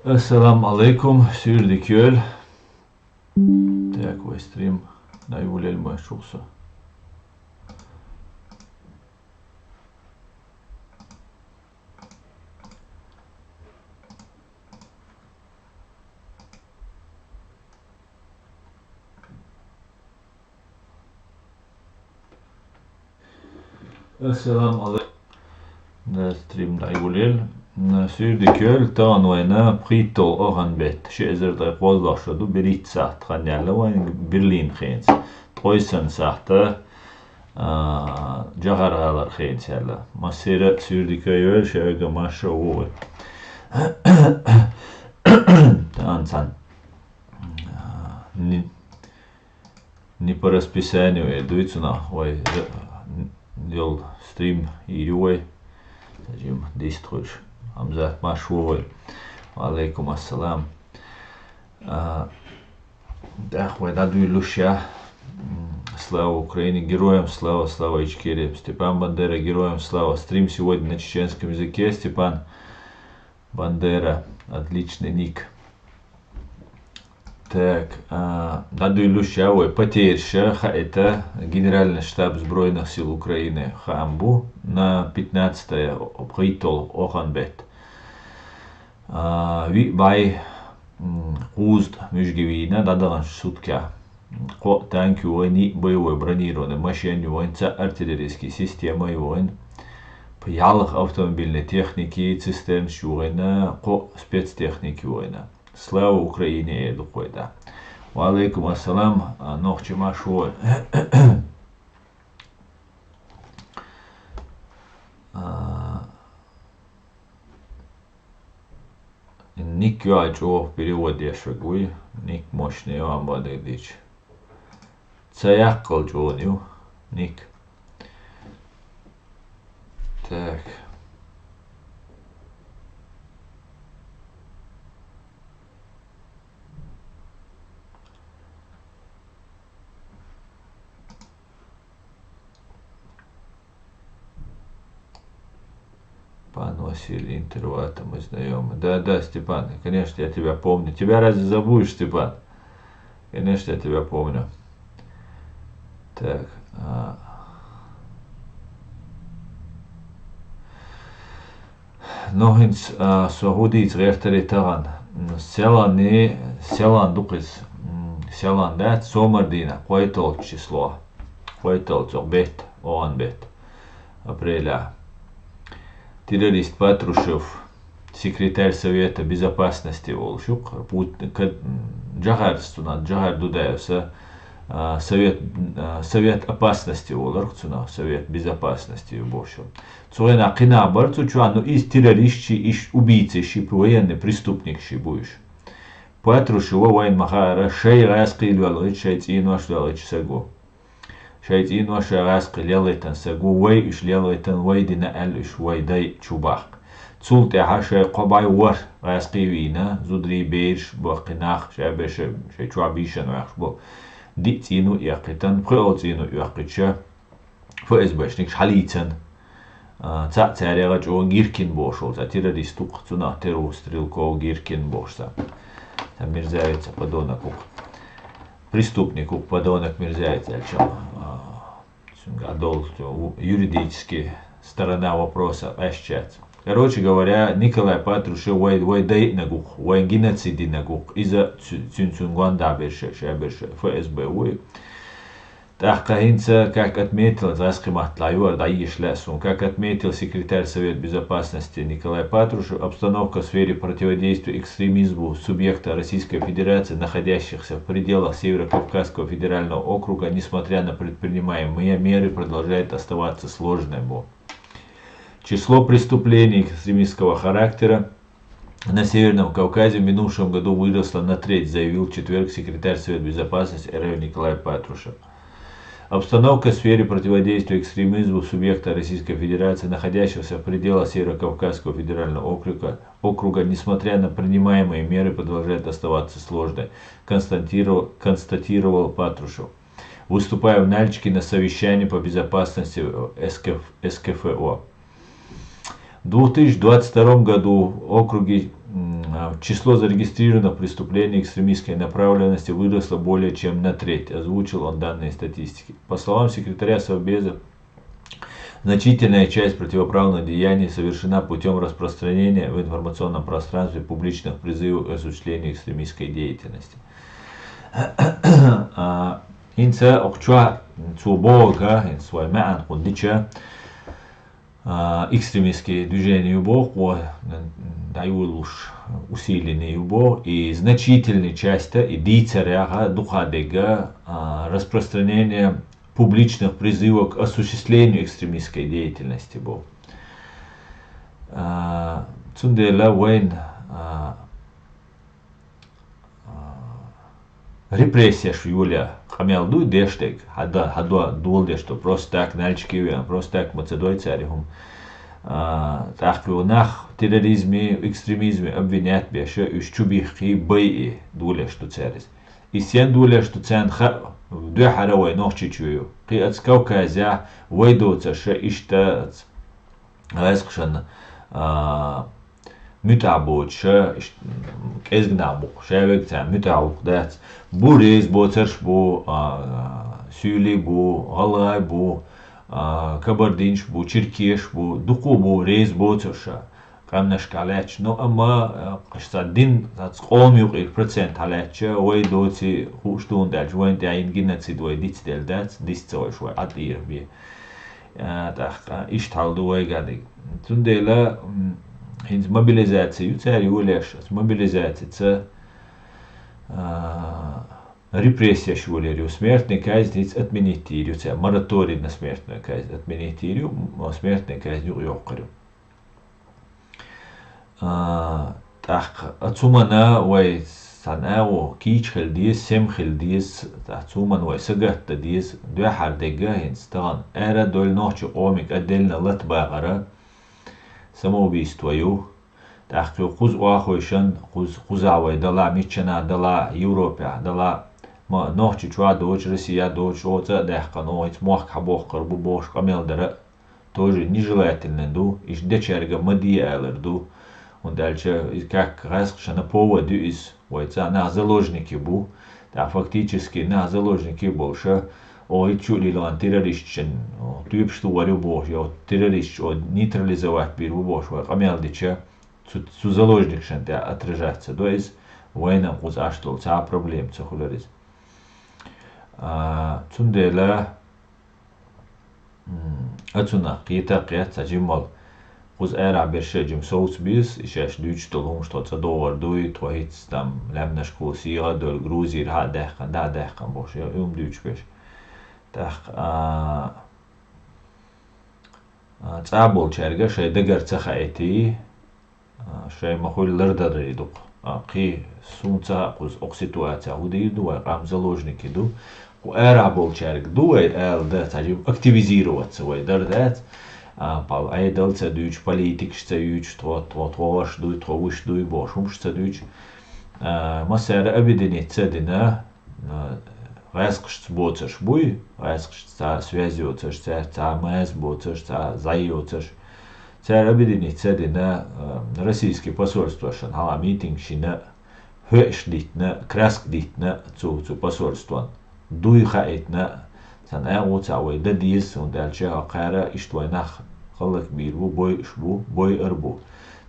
Assalamu alaikum, sürdük yol. Так, ой, стрим наиболее мощился. Assalamu alaikum. Да, стрим наиболее. Sürdük yol, tanvayna pritol oran bet. Şezerde qozlaşdı, bir iç saat qanyalla ve Berlin xeyns. Toysan saatı Cagarağalar xeyns yalla. Masira sürdük yol, şevge maşa oğu. Танцан не по расписанию идут на ой дел стрим ирюй зачем действуешь амзат машвой алейкум ассалам да хвой даду илюша слава Украине, героям слава, слава Ичкерии, Степан Бандера, героям слава. Стрим сегодня на чеченском языке. Степан Бандера, отличный ник. Так, даду илюша, потерьша, это генеральный штаб Збройных сил Украины Хамбу на 15-е обхитол Оханбет. Бай уст межгивина, дадалан сутка. Танки войны, боевой бронированный машины войн, артиллерийские системы войн, пьялых автомобильной техники, цистерн война, спецтехники война. Слава Украине, да. Валейкум ассалам, нохчи машуой. Ник юачо перевод я шагуй, ник мощный вам воды дичь. Цаяк колчоню, ник. Так. Пан Василий, интервата, мы знаем. Да, Степан, конечно, я тебя помню. Тебя разве забудешь, Степан? Конечно, я тебя помню. Так. Ногинс свободить рехтери таран. Селан дукис. Селан дат сомардина. Қойтол число. Қойтол бет. Он бет. Апреля. Террорист Патрушев, секретарь Совета Безопасности Волшук, Джагар Дудаевса, Совет опасности Воларцуна, Совет Безопасности Бошел. Цуэна Кинабар, Цучуану из террористчи, из убийцы, шип военный преступник шибуешь. Патрушева воин Махара, шей раскрыл валыч, шейтин ваш валыч сагу. Шейтин ваш раскрыл лелайтан сагу, вай иш лелайтан вайдина аль иш вайдай чубак. Цулт яхашай қобай вар раскривина, зудри бейш бақинах, шабеш, шейчуабишан вахшбо. Дитину яқитан, пролтину яқича, ФСБшник шалитан. Царягач о Гиркин бошел, за террористук, цуна терру стрелков Гиркин бошса. Там мерзавица подонок. Преступник, подонок мерзавица, о чем юридически сторона вопроса ощущается. Короче говоря, Николай Патрушев вайдай нагух, геноциди нагух из-за Цюнцюнгуанда берше, ФСБ. Так, как отметил, как отметил секретарь Совета Безопасности Николай Патрушев, обстановка в сфере противодействия экстремизму субъекта Российской Федерации, находящихся в пределах Северо-Кавказского федерального округа, несмотря на предпринимаемые меры, продолжает оставаться сложным. Число преступлений экстремистского характера на Северном Кавказе в минувшем году выросло на треть, заявил в четверг секретарь Совета Безопасности РФ Николай Патрушев. Обстановка в сфере противодействия экстремизму субъекта Российской Федерации, находящегося в пределах Северо-Кавказского федерального округа, несмотря на принимаемые меры, продолжает оставаться сложной, констатировал Патрушев, выступая в Нальчике на совещании по безопасности СКФО. В 2022 году в округе Число зарегистрированных преступлений экстремистской направленности выросло более чем на треть, озвучил он данные статистики. По словам секретаря Совбеза, значительная часть противоправных деяний совершена путем распространения в информационном пространстве публичных призывов к осуществлению экстремистской деятельности. Инца окчуа цубога, инсвой маан кундича, экстремистские движения юбок, дают усиленные юбок, и значительной части и дицаряга духадега распространение публичных призывов к осуществлению экстремистской деятельности был. Цундела войн репрессия швюля хамелду дештег хадва дул дешто просто так нальчики просто так мацедой царихум тахлунах терроризме экстремизме обвинять беше ущубихи бей дуле что царис и сен дуле что цен две харовой ночи чую и отскаука за войдоца ше ишта айскшан мютабот ше эзгнабу шевек цан мютабу дат бурез боцерш бу сюли бу галай бу кабардинш бу черкеш бу дуку бу рез боцерша камнаш калач но ама қыштадин қом юқир процент халача ой доци хуштун дал жуен дайн гинацид ой дицдел дац дисцой шуй атир би тах ишталду ой гади тундела хинз мобилизация цари улеш мобилизация репрессия швулерию смертной казнь отменить тирю мораторий на смертную казнь отменить тирю смертной казнь юқирю тах ацумана вай санао кич хилдис сем хилдис ацуман вай сагат дис две хардега инстан эра дол ночи омик отдельно латбагара самоубийство ю тах хуз уахойшан хузавай дала мичана дала Европа дала ما نوچ چوا دوچ Россия доч оца дехканоить мох хабох карбу бош камелдера тоже нежелательно ду иш дечерга мадиалерду он дальше как раскшана поводу из ойца на заложники бу да фактически на заложники больше ой чули лан террористчен тюб что варю бож я террорист нейтрализовать биру бош ва камелдича су заложник шанта отражаться то есть война уз аштол ца проблем цохулерис цундела ацуна қита қият сажимал уз эра бершежим соус бис ишаш дүйч толум что цадовар дуй твоит там лямнаш косига дол грузир ха дехкан бош я дүйч беш так цабол черга шей дагар цахаити шей махуль лардадриду қи сунца уз окситуация удиду ва қам заложники ду эра бол черг дуй эл да сажим активизироваться вай дардат пал айдал цадуч политик штаюч твош дуй твош дуй бошум штадуч масера объединить цадина раскшт боцаш буй раскшт связи оцаш ца мэс боцаш ца заиоцаш цар объединить цадина российские посольства шанхала митинг шина höш дитна краск дитна цу посольстван дуй хаитна سنة وتعوي دديس وندالشة قارة إشتويناخ خلق بيربو بوي إشبو بوي إربو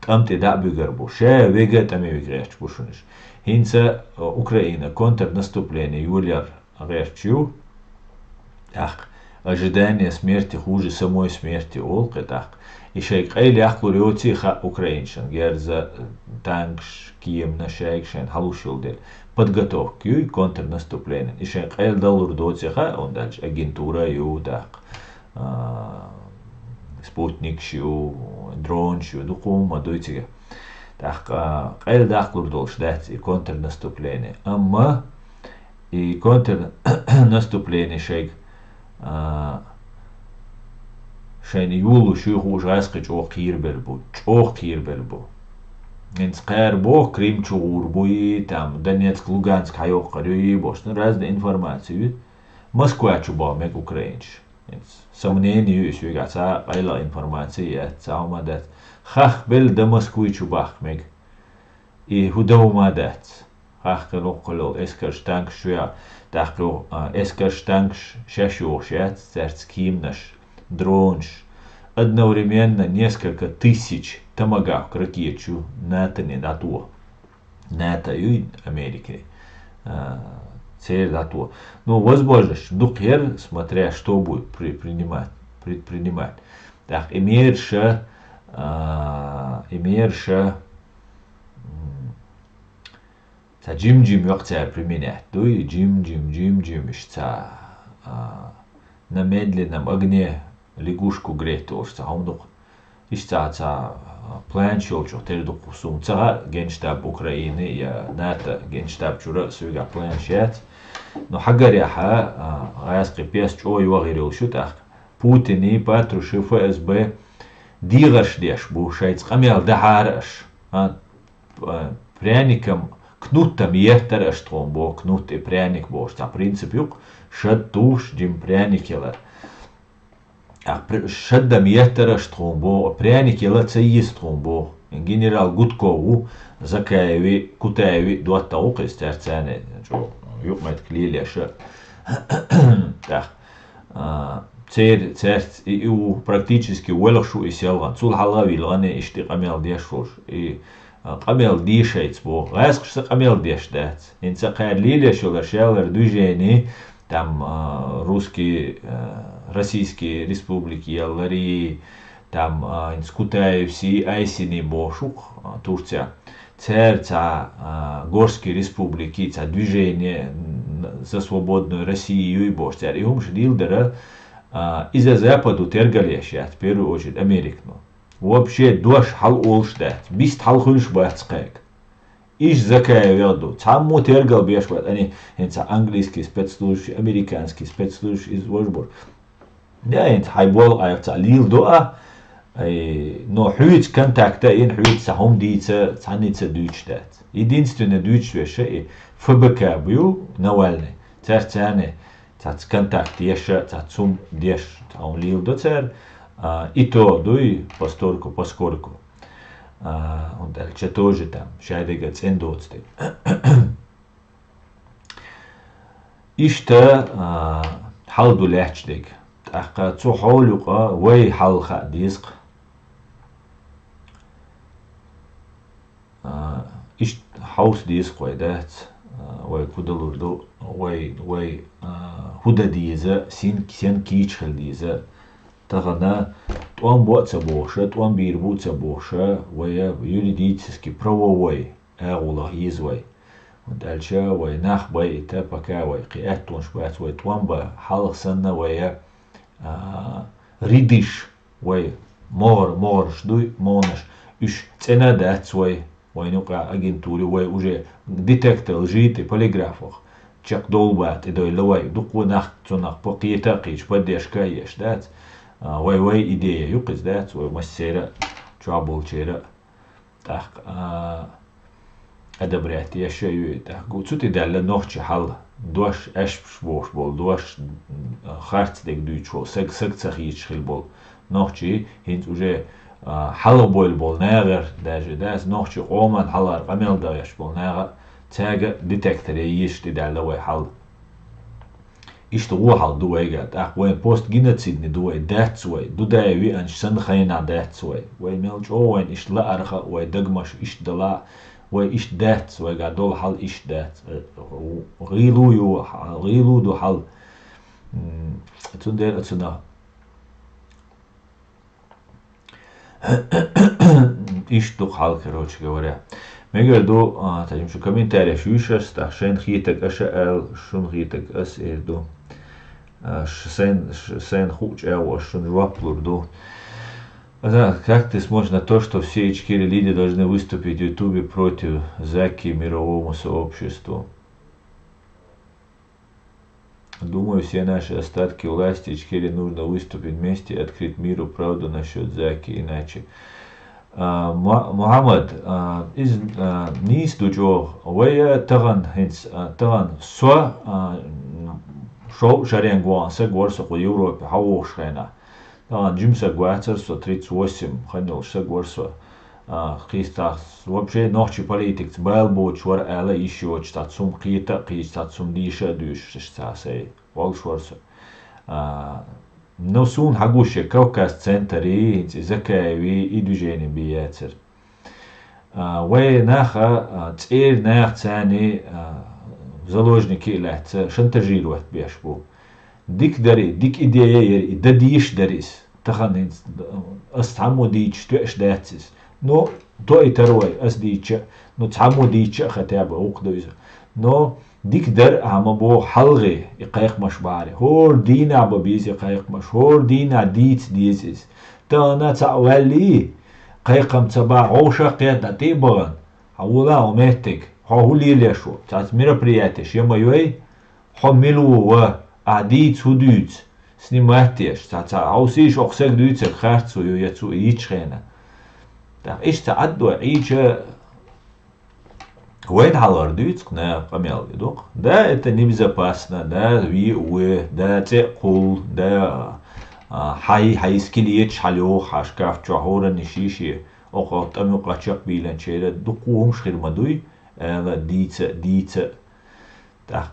تأمتي دع بيقربو شا ويجا تأمي بيقريش بوشونش هينسا أوكرانيا контр наступление юлиар غيرчу так ожидание смерти хуже самой смерти олка так и шейк эйли ахлуриоти ха украиншан герза танкш кием на шейкшен халушилдер подготовки и контрнаступления. И шейк эйл далур доциха он дальше агентура ю так спутник шу дрон шу дукума дойтига так эйл дахлур долш дать и контрнаступление. Амма и контрнаступление шейк شين يولو شيخو جاسق جوخ كيربلبو جوخ كيربلبو انت قير بو كريم чугур буи там Донецк Луганск хайох qarюи бошны разные информации Москва чуба мек украинч сомнению сюгаца айла информации цаумадат хах бел да Москвы чубах мек и худого мадат. Ахкало колол эскаш танк шуя, тахко эскаш танк шашушат, царскимнаш, дронш. Одновременно несколько тысяч томагавк ракетчу натане на то. НАТО и Америки. Цель на то. Ну, возможно, духер, смотря что будет предпринимать. Так, имеется джим ёхтя применять. То и джим, ишца на медленном огне лягушку греть тоже. Ишца план шолчу тердук сумца генштаб Украины я НАТО генштаб чура суга план шат. Но хагаряха гайсқи пес чой вагирил шутах. Путин и Патрушев ФСБ дигаш деш бу шайц камел дахараш. Пряником кнутом ехтараш тромбо кнут и пряник бош. Та принцип юк шат туш джим пряникела. Шаддам ехтараш тромбо пряникела цейис тромбо. Генерал Гудкову Закаеви Кутаеви дуатта оқис терцане. Юк мет клилеша. Так. Цер и практически уэлшу и селган. Цул халави лане ишти камел дешфош. И камел дишейц бо. Гайскшса камел дешдат. Инца кайр лилешу лашелер движение. Там русские, российские республики, Яллари, там Инскутаевси, Айсини Бошук, Турция. Цер горские республики, движение за свободную Россию и Бош. И умш дилдера из-за западу тергалешят, в первую очередь Америку. Вообще дош хал олшдат, бист хал хульш бацкайк. Иш закая веду, саму тергал бешват, они английские спецслужбы, американские спецслужбы из Вожбор. Да, хайбол айфца лил доа, но хуиц контакта ин хуиц сахом дица, цаница дучдат. Единственное дучвеше ФБК бью Навальный. Царцане, цац контакт еша, цацум деш, он лил до цар, и то дуй поскольку. Und дальше тоже там, шайдега цендоцты. Ишта халду лячдег. Таха цухолюка вай халха диск. Ишт хаус диск вай дат. Вай кудалурду вай худа диза сен кичхел диза. Тагана туан боца боша, туан бир боца боша, вая юридически правовой, агула извай. Дальше вай нах бай это пока вай қиат тунш бац вай туан ба халх санна вая ридиш вай мор ждуй монаш иш цена дац вай нука агентуре вай уже детектор лжит и полиграфах. Чак долбат и дой лавай дуку нах цунах покиета қич поддержка еш дац. Вай идея юқис дат вай массера чабул чера так одобрять яша ю так гуцути далла нохчи хал дош ашш бош бол дош харц дег дуйчо сэг цахич хил бол нохчи хинт уже хал бол нагер даже дас нохчи оман халар камел даяш бол нага тага детекторе ешти далла вай хал Ишто уахал дуэйгат, вай пост геноцидный дуэй датсуэй, дудаеви анш сан хайна датсуэй, вай мелч оуэн иш ла арха, вай дагмаш иш дала, вай иш датсуэй гадол хал иш датс, гилу ду хал, цундер ацуна. Иш ду хал, короче говоря. Мегерду, тадим шу комментария шуишас, та шен хитек ашаэл, шун хитек ас ирду. Сен хуч эво шун жваплурду. Как ты смотришь на то, что все ичкири лидеры должны выступить в Ютубе против Заки мировому сообществу? Думаю, все наши остатки власти ичкири нужно выступить вместе и открыть миру правду насчет Заки, иначе. Мухаммад из низ дуджо вая таган со шоу шаренгуан се горсо по Европе хавошхена таган джимса гуацер со 38 ханил се горсо Христос вообще ночи политик был будет швар эла еще что сум қита қиста сум диша дюш штасей волшворс но сун хагуше Кавказ центри закаеви и движение биятер وي ناخا تير ناخ تاني заложники لحت شنتجيروت بيشبو ديك داري ديك إديا دديش داريس تخانين استعمو ديش توش داتس نو تو يتروي اس ديش نو تعمو ديش ختاب عقدويز نو ديك در عم بو حلغي يقايق مشباري هور دينا ببيز يقايق مش هور دينا ديت ديزيز تانا تعوالي قايقم تبع عوشا قيادة تيبغن حولا وميتك حولي ليشو تعت мероприятие يما يوي حملو و عديد هدوت سنماتيش تعت عوسيش أخسك دوتك خارتسو يويتسو يتشخينا Так, ишта аддо ича войн халар дюйцк на помел видок. Да, это небезопасно, да, да, те кул, да, хай скелет шалё, хашкаф чахора нишиши, око там качак билен чера, дукуум шхирмадуй, дица. Так,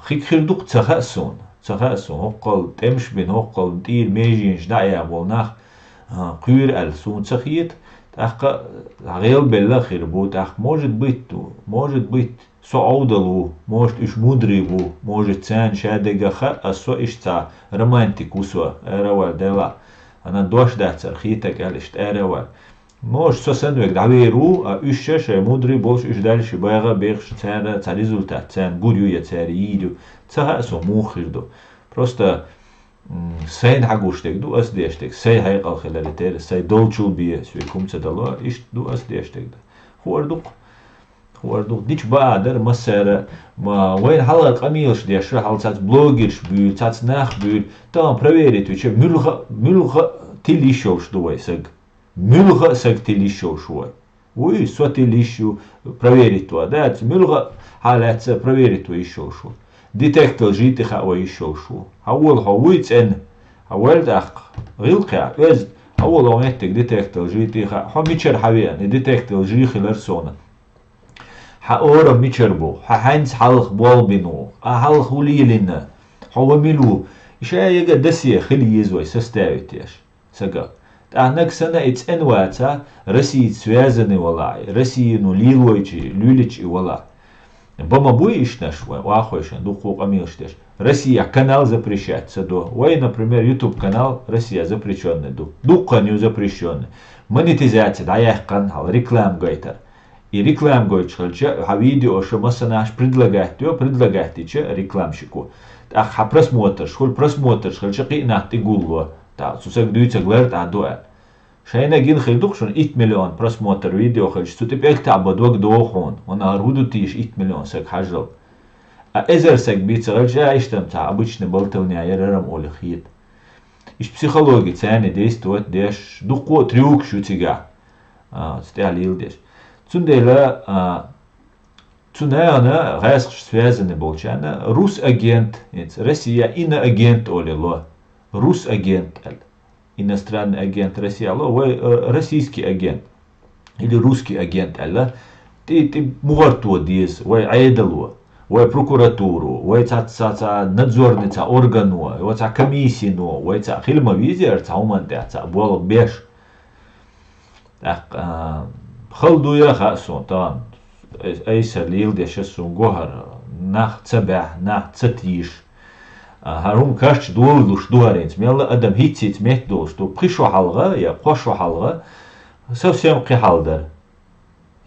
хикхирдук цахасун, оқал темшбин, оқал тир межинш дая волнах, кюр аль сун цахит. Так, غير بالله خير بو так может быть صعودلو может иш мудрибу может цен шадега ха асо ишта романтик усо эравал дела она дождь дацер хитак алишт эравал может сосенвек даверу а ишеш мудрый больше иш дальше байга бегш цена ца результат цен гурю я цер иду ца асо мухирду просто سين حقوشتك دو أس ديشتك سي هاي قال خلال تير سي دولشو بيه سويكم تدلوا إيش دو أس ديشتك ده خوردوق ديش بادر مسارة ما وين حلقة قميلش ديش حال تات بلوجرش بيل تات ناخ بيل تام проверить ويش ملغة تليشوش دوي سج ملغة سج تليشوش وي سو تليشو проверить то да ملغة حالات проверить то еще шо ديتكتل جيتي خاوي يشوشو أول هويت إن أول دق غيلقع إز أول هويتك ديتكتل جيتي خا ميشر حويان ديتكتل جي خلال سونا حأورا ميشر بو حينس حلق بول بينو حلق وليلنا هو ميلو إشياء يجا دسية خلي يزوي سستاويتيش سجا أهناك سنة إتس إن واتا رسي سوازني ولا رسي نو ليلويتشي لوليتشي ولا Бома буишнаш, вахойшен, духу амилштеш. Россия канал запрещается до. Ой, например, YouTube канал Россия запрещенный до. Духаню запрещенный. Монетизация, да я канал, реклам гайтер. И реклам гайтер, а видео, что масанаш предлагает че рекламщику. Ах, просмотр, что кинах ты гулва. Да, сусек дуется говорит, а дуэ. شاينا جين خيدوك شون 8 مليون просмотр видео خلش تو تبقى تعبد وقت دوخون وانا هرودو تيش 8 مليون سك حجل ازر سك بيت سغل جا اشتم تاع обычный болтовня ярарам оли خيط ايش психология تاني действует деш дуко трюк шутига стялил деш цундела цунаана гайсх связаны болчана рус агент Россия иноагент олило рус агент иностранный агент России, российский агент или русский агент, ты муарту диес, вай айдалу, вай прокуратуру, вай ца надзорный ца органу, вай ца комиссию, вай ца хилма визер ца уманте ца бол беш. Так халдуя хасон тан, айсер лил дешесун гохар, нах цабах, нах цатиш. هرم كاش دول دوش دوارينز ميلا أدم هيتسيت ميت دوش دو بخيشو حلقة يا قوشو حلقة سوسيام قي حلدر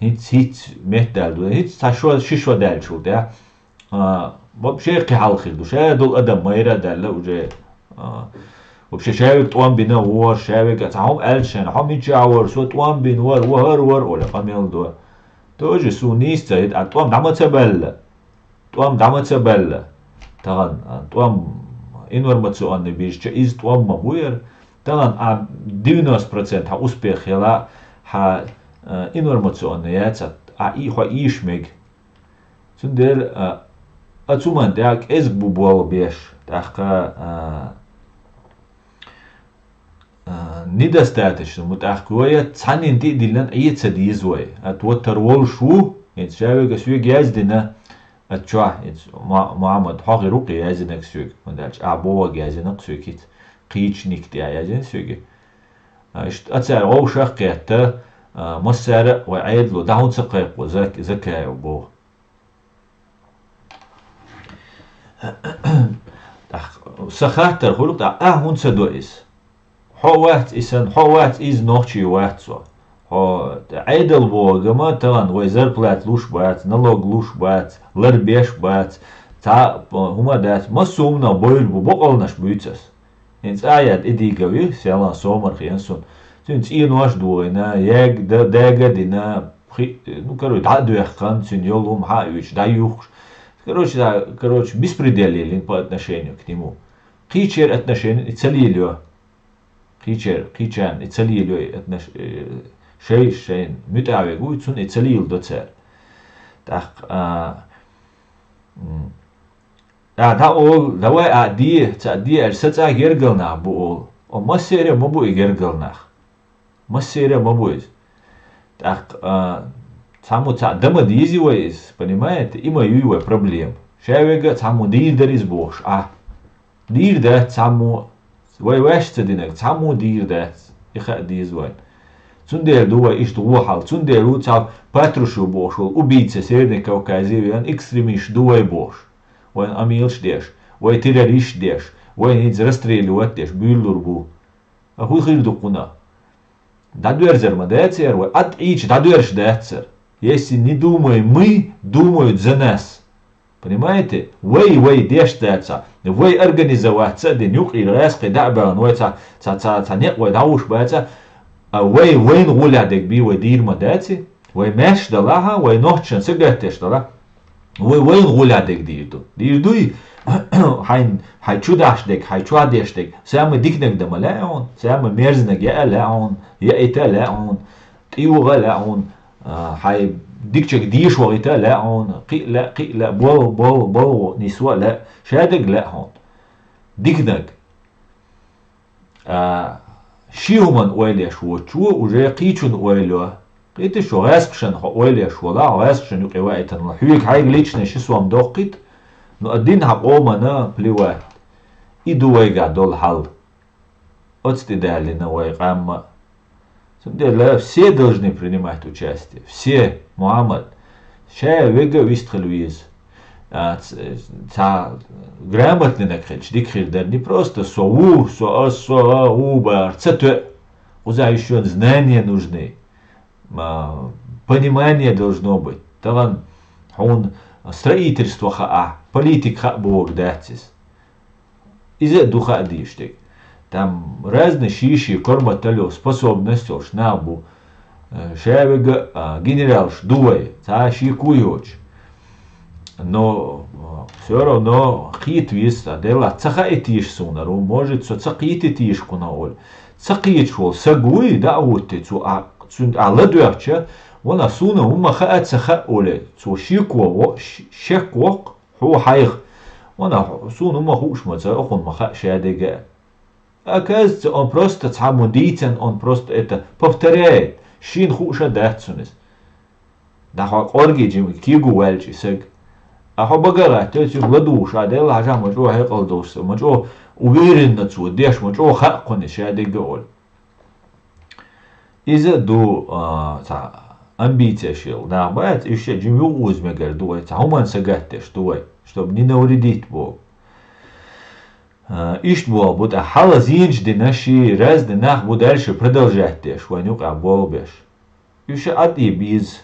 هيت ميت دال دو هيت تاشو شيشو دال شو ده بشي قي حلقة دوش دول أدم ميرا دال وجه وبشي شاوك توان بينا وور شاوك تعهم ألشان هم يجاور سو توان بين ور ولا قميل دو توجي سونيستا هيت توان دعمة تبلا تغن توام информационный биржа из توام мабуер таган 90% ха успех хела ха информационный яцат и ха ишмег сундер ацуман так эз бубол беш таха недостаточно мутахкуя цанин ти дилан иеца дизвой от вот рол шу ин шавега сюг яздина атча Мухаммад хагы руки яздинак сюг мандалч абова яздинак сюгит қичник ти яздин сюги ацар او шахкета مسار وعيد له دعون سقيق وزكاة وبو سخاتر خلق دا هون سدوئس حوات إسان حوات إز نوحشي واتسوا عيد البو جما تغن ويزر بلات لوش بات نلوغ لوش بات لربيش بات تا هما دات مسومنا بويل بو بقلناش بيتسس إنس آيات إدي قوي سيالان سومر خيانسون Sinds hier nog door, jeg dagen dina, ну короче, да дуэхан, синьолум хаевич, да юх, короче, беспределили по отношению к нему. Кичер отношения и целилю, кичан и целилю шейн, мютаве гуйцун и целил до цер. Так, да ол, давай ди арсаца гергална бу ол, о массере мобу и гергалнах. Массерия мабуис. Так, саму дама дизивайс, понимаете, има юива проблем. Шевега саму дирдарис бош, дирдат саму, вайвашца динак, саму дирдат, иха дизвайн. Цундер дуа иш дуахал, цундер уцал патрушу бош, убийца Северной Кавказии, он экстремиш дуай бош. Он амилш деш, вай террориш деш, вай ниц расстреливать деш, бюллурбу. А хуйхир дукуна. Дадуэрзер мадецер, от ич дадуэрш децер. Если не думаем мы, думают за нас. Понимаете? Вей деш деца. Вей организоваться, денюк и резкий дабан, вей ца нет, вей дауш беца. Вей гулядек би, вей дир мадеци. Вей меш далаха, вей ночен сигетеш дала. Вей гулядек дирду. Дирдуй. Hai čudašdek, hai čuadešdek, samo diknek da maleon, samo merznek ja leon, ja ita leon, tiuga leon, hai dikček dišwa ita leon, qila, bol, niswa le, šadek leon, diknek. Šiuman ueleš uoču, уже qичun uelua, qiti šo raskšan ueleš uola, raskšan uqewa itan, huik haig lične šiswam doqit, но один хабомана плевать. И дуайга дол хал. Отстидали на вайгамма. Все должны принимать участие. Все. Мухаммад. Шая вега вистхалвиз. Грамотный накрич. Дикхирдар. Не просто убар. Уза еще знания нужны. Понимание должно быть. Тогда он строительство хаа. Политик бог датис. Из-за духа диштек. Там разные шиши, корматалё, способности, шнабу, шевега, генерал, дуай, та шикуёч. Но все равно хит виста, дела цаха этиш сунару, может со цахит этиш кунаоль. Цахит шол, сагуи, да утицу, ладуяча, вона суна ума ха цаха оле, цу шикуо, шеквок, هو حيخ وانا سون ما خوش مزا اخون ما خا شادقه اكاز on просто تعمديتن on просто это повторяет шин хуша датсунис да ха орги жим кигу валчи сэг а ха багара то есть владуш адел хажа мажо хайқал дос мажо уверенно цу деш мажо ха қони шадига ол из-за ду амбиция шел, да, бывает еще джимю узмегер дует, а уман сагаттеш дует, чтобы не навредить Бог. Ишт бол, вот а хала зинж де наши раз де нах будет дальше продолжать теш, ванюк а болбеш. Еще ат и без,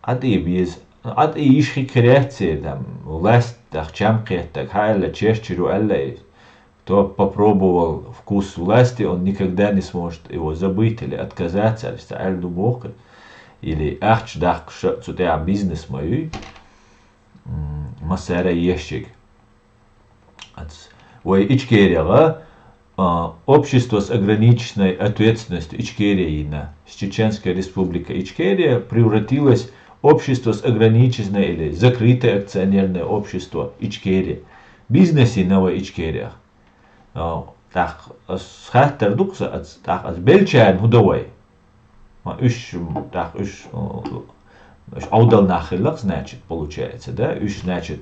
ат и ишхи креация там, власть так чем так хайла чешчеру аллей. Кто попробовал вкус власти, он никогда не сможет его забыть или отказаться, или стать глубоко. Или ахчдах цутеа бизнес мой масара ещик. Ой, Ичкерия, общество с ограниченной ответственностью Ичкерия, Чеченская республика Ичкерия превратилось в общество с ограниченной или закрытое акционерное общество Ичкерия. Бизнесе новой Ичкерия. так схаттер дукса так аз белчан худовой. Уж так уж аудал нахилак, значит, получается, да? Уж значит,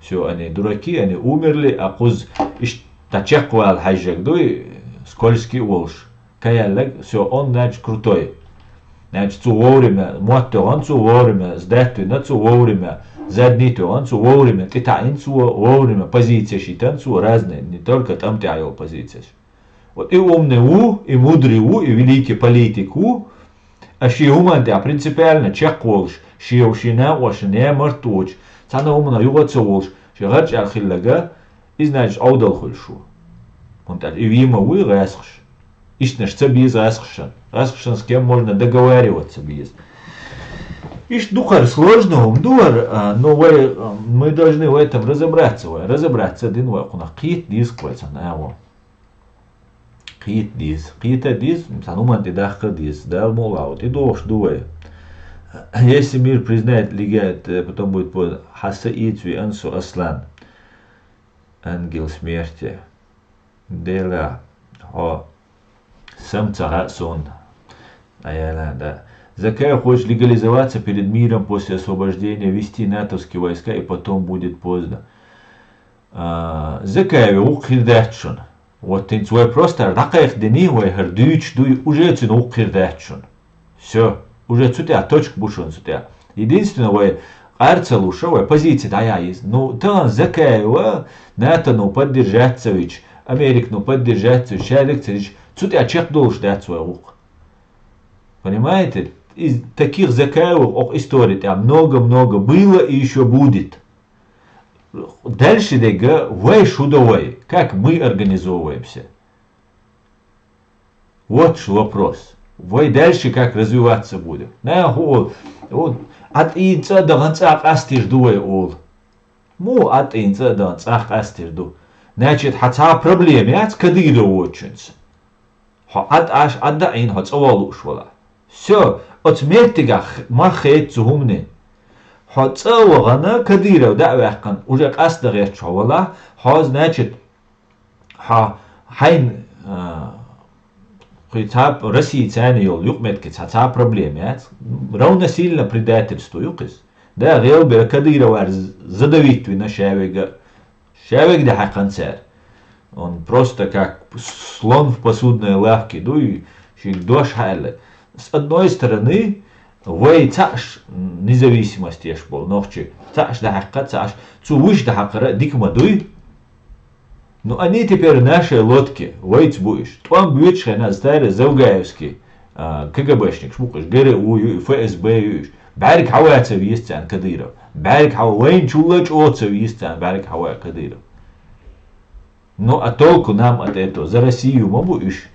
все, они дураки, они умерли, а куз иш тачеквал хайжак дуй скользкий волш. Каялек, все, он, значит, крутой. Значит, цу вовремя, мотто, он цу вовремя, сдатуй, на цу вовремя, заднито, он цу вовремя, китаин цу вовремя, позиция щитан цу разные, не только там тяел позиция. Вот и умный у, и мудрый у, и великий политик у, а ши уманте, а принципиально чек волш, ши ушина, ушина мартуч, цана умна югатса волш, ши гарч ахиллага, и значит, аудал хульшу. Он так, и вима уй расхш. Ишь без расхшан. Расхшан, с кем можно договариваться без. Ишь духар сложно, дуар, но мы должны в этом разобраться. Разобраться один вакуна. Кит диск вальсан его. Кит дис. Кита дис, сануман ты дахка дис. Дал молаут. И дош дуэ. Если мир признает легат, потом будет под Хасаитви Ансу Аслан. Ангел смерти. Дела. О. Самца сон. Да. Закай хочет легализоваться перед миром после освобождения, вести натовские войска, и потом будет поздно. Закай укхирдачун. Вот ты свой просто ракаях дени вайхар дюч дуй уже цин укхирдачун. Все, уже цутя точка бушон цутя. Единственное, вай арца луша, вай позиция да я есть. Ну, там закаева, НАТО ну поддержаться вич, Америк ну поддержаться вич, Шарик царич. Цутя чек должен дать свой рук. Понимаете? Из таких закаевых историй там много-много было и еще будет. Дальше дега вай шудовой. Как мы организовываемся? Вот что вопрос. Вай дальше как развиваться будем. Вот от инца до конца астир дуай ол. Му от инца до конца астир ду. Значит, хотя проблемы от кадыра очинца. Ад адда ин хоц овалуш вала. Все, от мертига махет зумне. Хоц овагана кадира дa'вахкан уже qasdagh чавала. Ха значит хайн хитаб России цани йол юкметки цаца проблемы. Равно сильно предательство юкис. Да гелбе кадира вар задавить на шавега. Шавег да хаканцер. Он просто как слон в посудной лавке, дуй, дождь хайле. С одной стороны, вей цаш независимости еш был, нохчи, цаш да хакка, цаш, цувуш да хаккара, дикма дуй. Ну они теперь наши лодки, вейц будешь. Там бьют на старый Завгаевский, КГБшник, шмукаш, ГРУ, ФСБ, барик хаваца вистян Кадыров. Барик хава, вейн чулач оца вистян, барик хава Кадыров. Ну а толку нам от этого? За Россию мабуиш.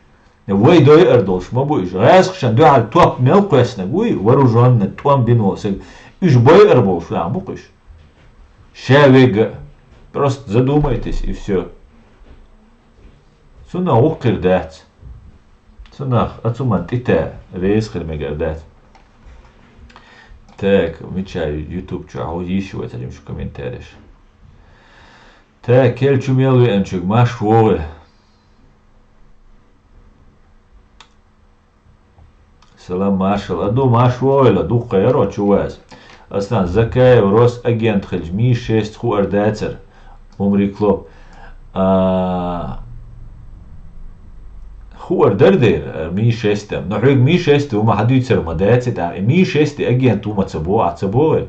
Вой дой эрдолш мабуиш. Расхшан дуал топ мелквесна вой вооруженный том биносик. Иш бой эрболш мабуиш. Шавега. Просто задумайтесь и все. Суна укирдать. Суна ацуман тита рейсхер мегардать. Так, мечаю YouTube чау еще этим что комментариешь. Так, келчу мелви энчуг маш вове. Салам машал. Аду маш вове, ладу хайро чуваз. Астан Закаев рос агент хельж ми 6 ху ардацер. Умри клоп. Ху ардардер ми 6. Но хиг ми 6 ума хадуйцер мадацер. Ми 6 агент ума цабо ацабове.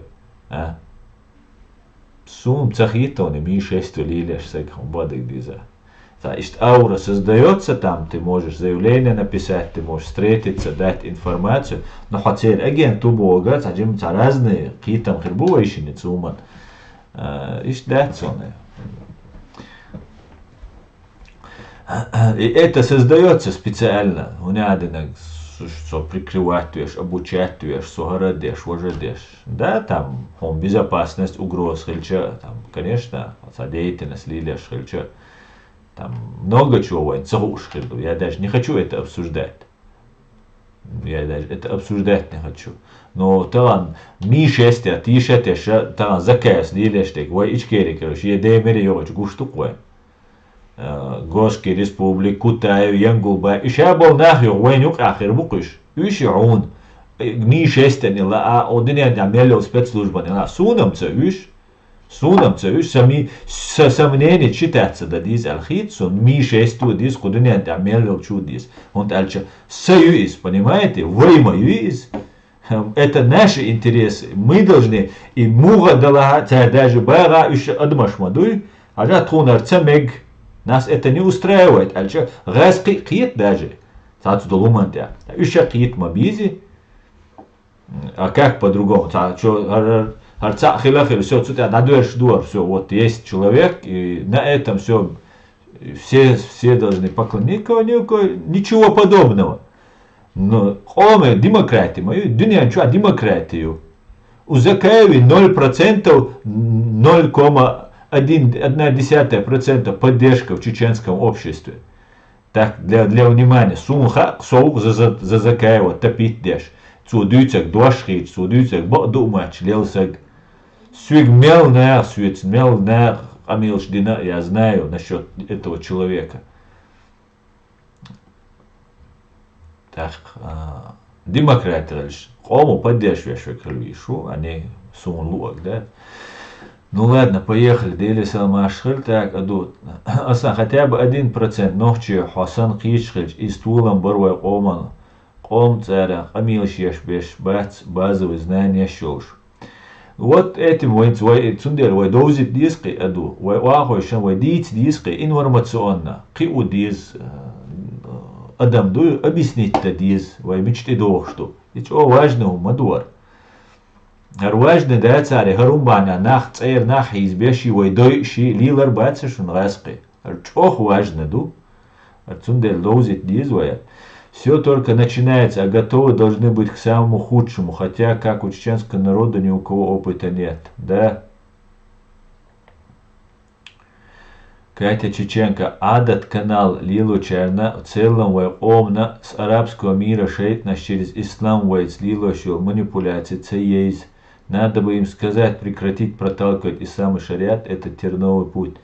Сум цахитоны ми 6 лилеш секом бадык диза. Значит, аура создается там, ты можешь заявление написать, ты можешь встретиться, дать информацию, но хотя агент у Бога, таджим разные, какие-то хербува еще не цуман, ищ дать соны. И это создается специально, у надо что прикрывать, обучать, согородишь, вождешь. Да, там безопасность, угроз, хельча, там, конечно, деятельность, лилия, хельча. Там много чего, я даже не хочу это обсуждать. Я даже это обсуждать не хочу. Но там ми 6, а ты 6, там заказ, лилия, штек, вой ичкери, короче, я демери, я очень гуштуквай. Goshki Республик, Кутаю, Янгулбай. Иша был нахью, войнюк ахир букиш. Иши он. Гниш эстени ла, а одиня нямелил спецслужба не ла. Сунамца иш. Сунамца иш. Сомнение читаться да диз алхит. Сон миш эсту диз, кудиня нямелил чудис. Он тальча союз, понимаете? Воймаюз. Это наши интересы. Мы должны, и муга дала, даже бара еще адмашмадуй, а я тунар цемег. Нас это не устраивает. Альча газ кит даже. Цацу долумантя. Еще кит мабизи. А как по-другому? Арца хилахил, все, цутя, надуешь дуар, все, вот есть человек, и на этом все должны поклониться, ничего подобного. Но оме демократии, мою дунья чуа демократию. У Закаеви 0%, 0,1% поддержка в чеченском обществе. Так, для внимания, сумха соук за Закаева топить деш. Цудуйцак дошхит, цудуйцак бадумач, лелсак. Свигмел на амилшдина, я знаю насчет этого человека. Так, демократия, кому поддерживаешь вишу, они сумлуак, да? Ну ладно, поехали, дели салмашхиль, так, адут. Асан хотя бы 1% ногчи Хасан Кишхиль из Тулам Барвай Оман. Ком царя, Амилш Ешбеш, базовые знания щелш. Вот этим цундер, доузит диски аду, вахойшан, диц диски информационно, киу диз, адам дую объяснить-то диз, мечты дохшту. И что важного мадуар. Важно, да, царь, гарумбаня, нах царь, нах избеши, дой ши, лилар бацешун раски. Что важно, ду? Цундер доузит диз, все только начинается, а готовы должны быть к самому худшему, хотя, как у чеченского народа, ни у кого опыта нет. Да? Катя Чеченко, Адат канал Лилу Черна, в целом омна с арабского мира шеет нас через ислам с Лилу шел манипуляции, цеейз. Надо бы им сказать, прекратить проталкивать ислам и шариат, это терновый путь.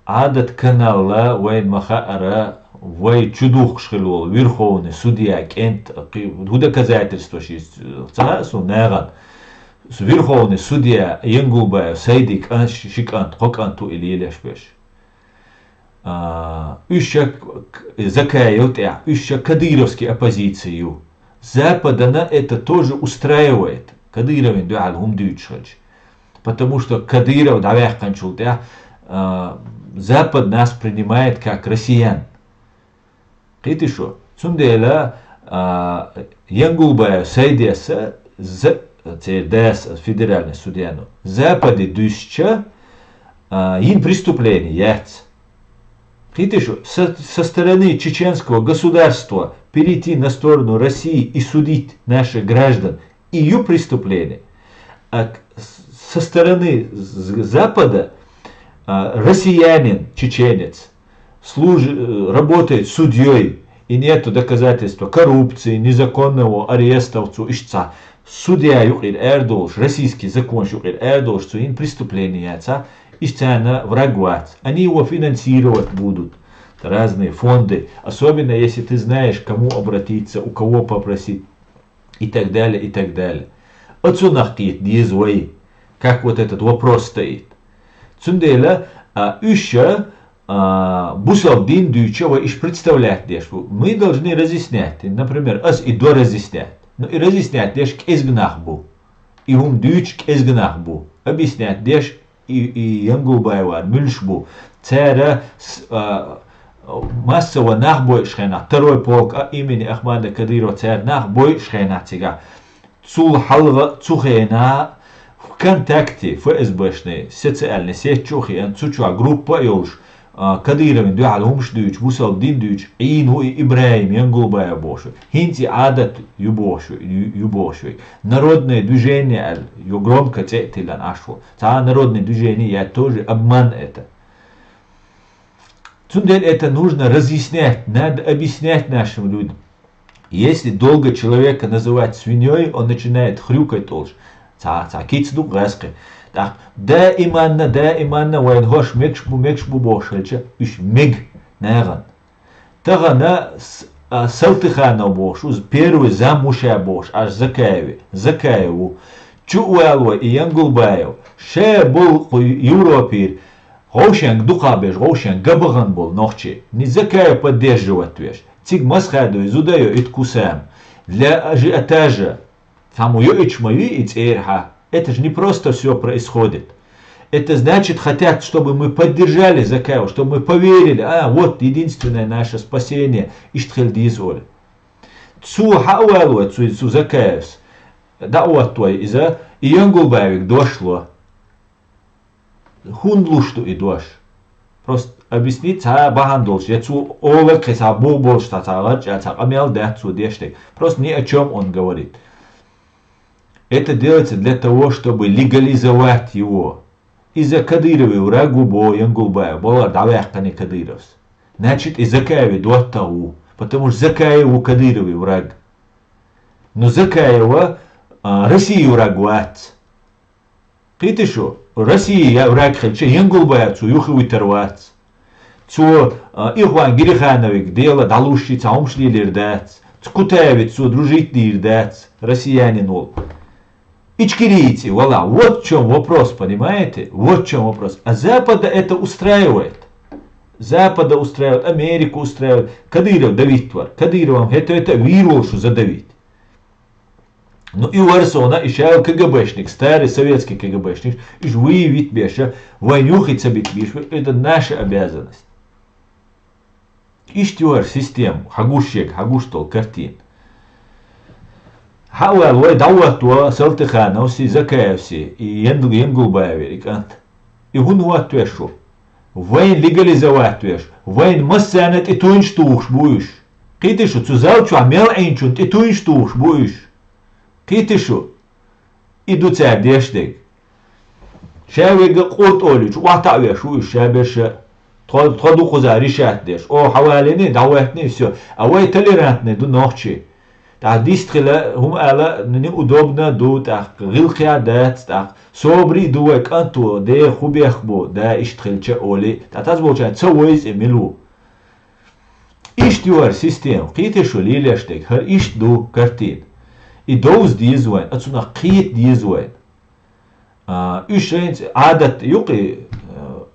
Адат канал ла вайн махаара, вай чудух шхилол, верховный судья, кент, доказательства шесть, царасу наган. Верховный судья Янгулбаев, Сайдик, Шикант, Хоканту или Елешпеш. Ища Закаев, ища кадыровский оппозицию. Запада это тоже устраивает. Кадыровин дуал гумдючхач. Потому что Кадыров, давай кончул, Запад нас принимает как россиян. Ты что? Цундела Янгулбаев, Сайдеса, федеральный судья. Запады дюща им преступление яц. Со стороны чеченского государства перейти на сторону России и судить наших граждан и ее преступления, а со стороны Запада россиянин, чеченец, работает судьей и нет доказательства коррупции, незаконного ареста, ищца. Судья юрид эрдолш, российский закон юрид эрдолш, что им преступления яца. Истинно врагуать. Они его финансировать будут. Разные фонды. Особенно если ты знаешь, кому обратиться, у кого попросить. И так далее, и так далее. Отсюнахкит дизвой. Как вот этот вопрос стоит. Цундела еще бусалдин дючева иш представлять дешку. Мы должны разъяснять. Например, ас и до разъяснять. Но и разъяснять деш к изгнахбу. И ум дюч к изгнахбу. Объяснять деш и Янгулбаева, Мюльшбу, царя массово нахбой шхена. Второй полк имени Ахмада Кадырова, царь нахбой шхена тига. Цул халга цухена в контакте ФСБшной социальной сеть чухи, цучуа группа юлш. Кадыровин дуал умш дюч, Бусалдин дюч, Ину и Ибраим Янгулбаева бошу. Хинти адат юбошу. Народное движение, ю громко цетилан ашу. Та народное движение, я тоже обман это. Цундель это нужно разъяснять, надо объяснять нашим людям. Если долго человека называть свиньей, он начинает хрюкать толще. Кицду граски. Так, да иманна, вайн хош мекшбу бошельча, иш мег Наган. Тагана Салтыхана бош, уз первый зам муша бош, аж Закаеву. Чуэлва и Янгулбаев. Ше был Европир. Гоушен духабеш, гоушен габаган был нохче. Не Закаев поддерживать веш. Циг масхаду изудаю иткусам. Для ажиотажа. Там ее ичмави и церха. Это же не просто все происходит. Это значит, хотят, чтобы мы поддержали Закаева, чтобы мы поверили, вот единственное наше спасение, Иштхельдизоль. Цу хауэлуэ, цу Закаевс, да вот твой, и Янгулбаевик дошло. Хундлушту и дош. Просто объяснить, баган долж, я цу овелкес, бобол, что цагач, я цагамел, да, цу дештек. Просто ни о чем он говорит. Это делается для того, чтобы легализовать его. Из-за Кадырова врагу бо Янгулбаев была давяхкани Кадыровс. Значит, и Закаеве дуаттау, потому что Закаеву Кадыровый враг. Но Закаева Россию врагуат. Ты что? Россия враг хельче Янгулбаевцу юховый тервац. Цо Ихван Гирихановик дело далущица умшли лирдац. Цкутаевицу дружить лирдац. Россиянин ол. Ичкирийцы, вала, вот в чем вопрос, понимаете? Вот в чем вопрос. А Запада это устраивает. Запада устраивает, Америку устраивает. Кадыров давить твар. Кадыровым это вирулшу задавить. Ну и Варсона, еще КГБшник, старый советский КГБшник, и выявить беша, войнюхать собить беш, это наша обязанность. Иштюар систем, хагушек, хагуштол, картин. Хауэлуэ дауатуа Салтыхановси, Закаевси и Янгулбаеви, и гунуатуэшу. Войн легализовать веш, войн массанет и туинштуш буиш. Китишу, цузалчу амел эйнчунт и туинштуш буиш. Китишу, иду царь дештег. Шавега кот олич, ватавеш уиш, шабеша. Тходу хуза решат деш. О, хавалини, даватни, все. А вой толерантный, ду нохчи. Так дистхила хум ала неудобно ду так гилхиадат так собри дуэ канту де хубехбо да иштхилча оли татаз болча цоуиз эмилу иштюар систем китешу лилештек хар иштду картин и доуз дизуэн ацуна кит дизуэн ишренц адат юqi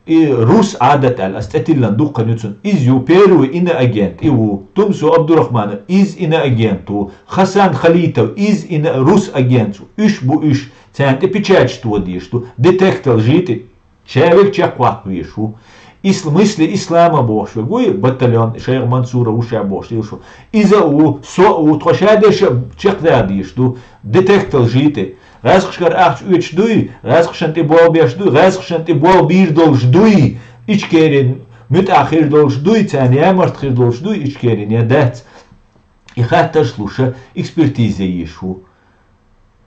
и рус адат ал астатиллан дукканютsun из ю первый ина агент иву тумсу Абдурахман из ина агенту Хасан Халитов из ина рус агенту иш бу иш центе печать что дишту детектор жити человек чаквак вишу мысли ислама бош гуй батальон Шейх Мансура уша бош ишу иза у со у трошадеша чакда дишту детектор жити Разгшкар ахч учдуй, разгшанти бол бешдуй, разгшанти бол бир долждуй, ичкерин мют ахир долждуй, цани амартхир долждуй, ичкерин ядец. И хатташ слуша экспертизе ишу.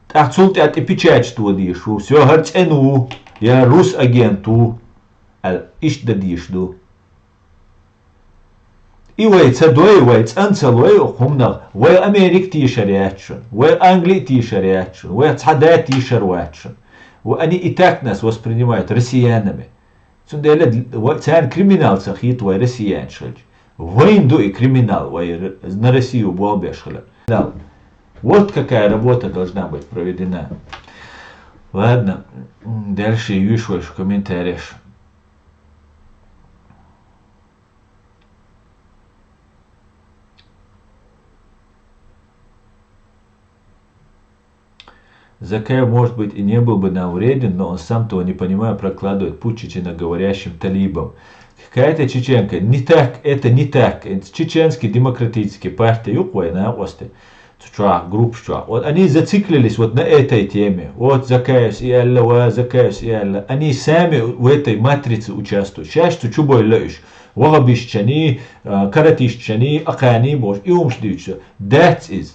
Так цулти ати печать что дишу, все харцену, я рус агенту, ал ишда дишду. И вай цадой, вай цанцалой, хумнал, вай Америк тишарячун, вай Англии тишарячун, вай цадат тишарвачун. Они и так нас воспринимают россиянами. Цунделя, цан криминал цахит, вай россиян шельч. Войнду и криминал, вай на Россию болбешхала. Вот какая работа должна быть проведена. Ладно, дальше вижу в комментариях. Закаев, может быть, и не был бы нам вреден, но он сам того не понимая прокладывает путь чеченоговорящим талибам. Какая-то чеченка, не так, это не так. Чеченские демократические партии, война, группа, вот они зациклились вот на этой теме. Вот Закаев и Алла, Закаев и Алла. Они сами в этой матрице участвуют. Сейчас что чубой лёешь. Вагабишчани, каратишчани, акани, бож, и умшдюча. That is.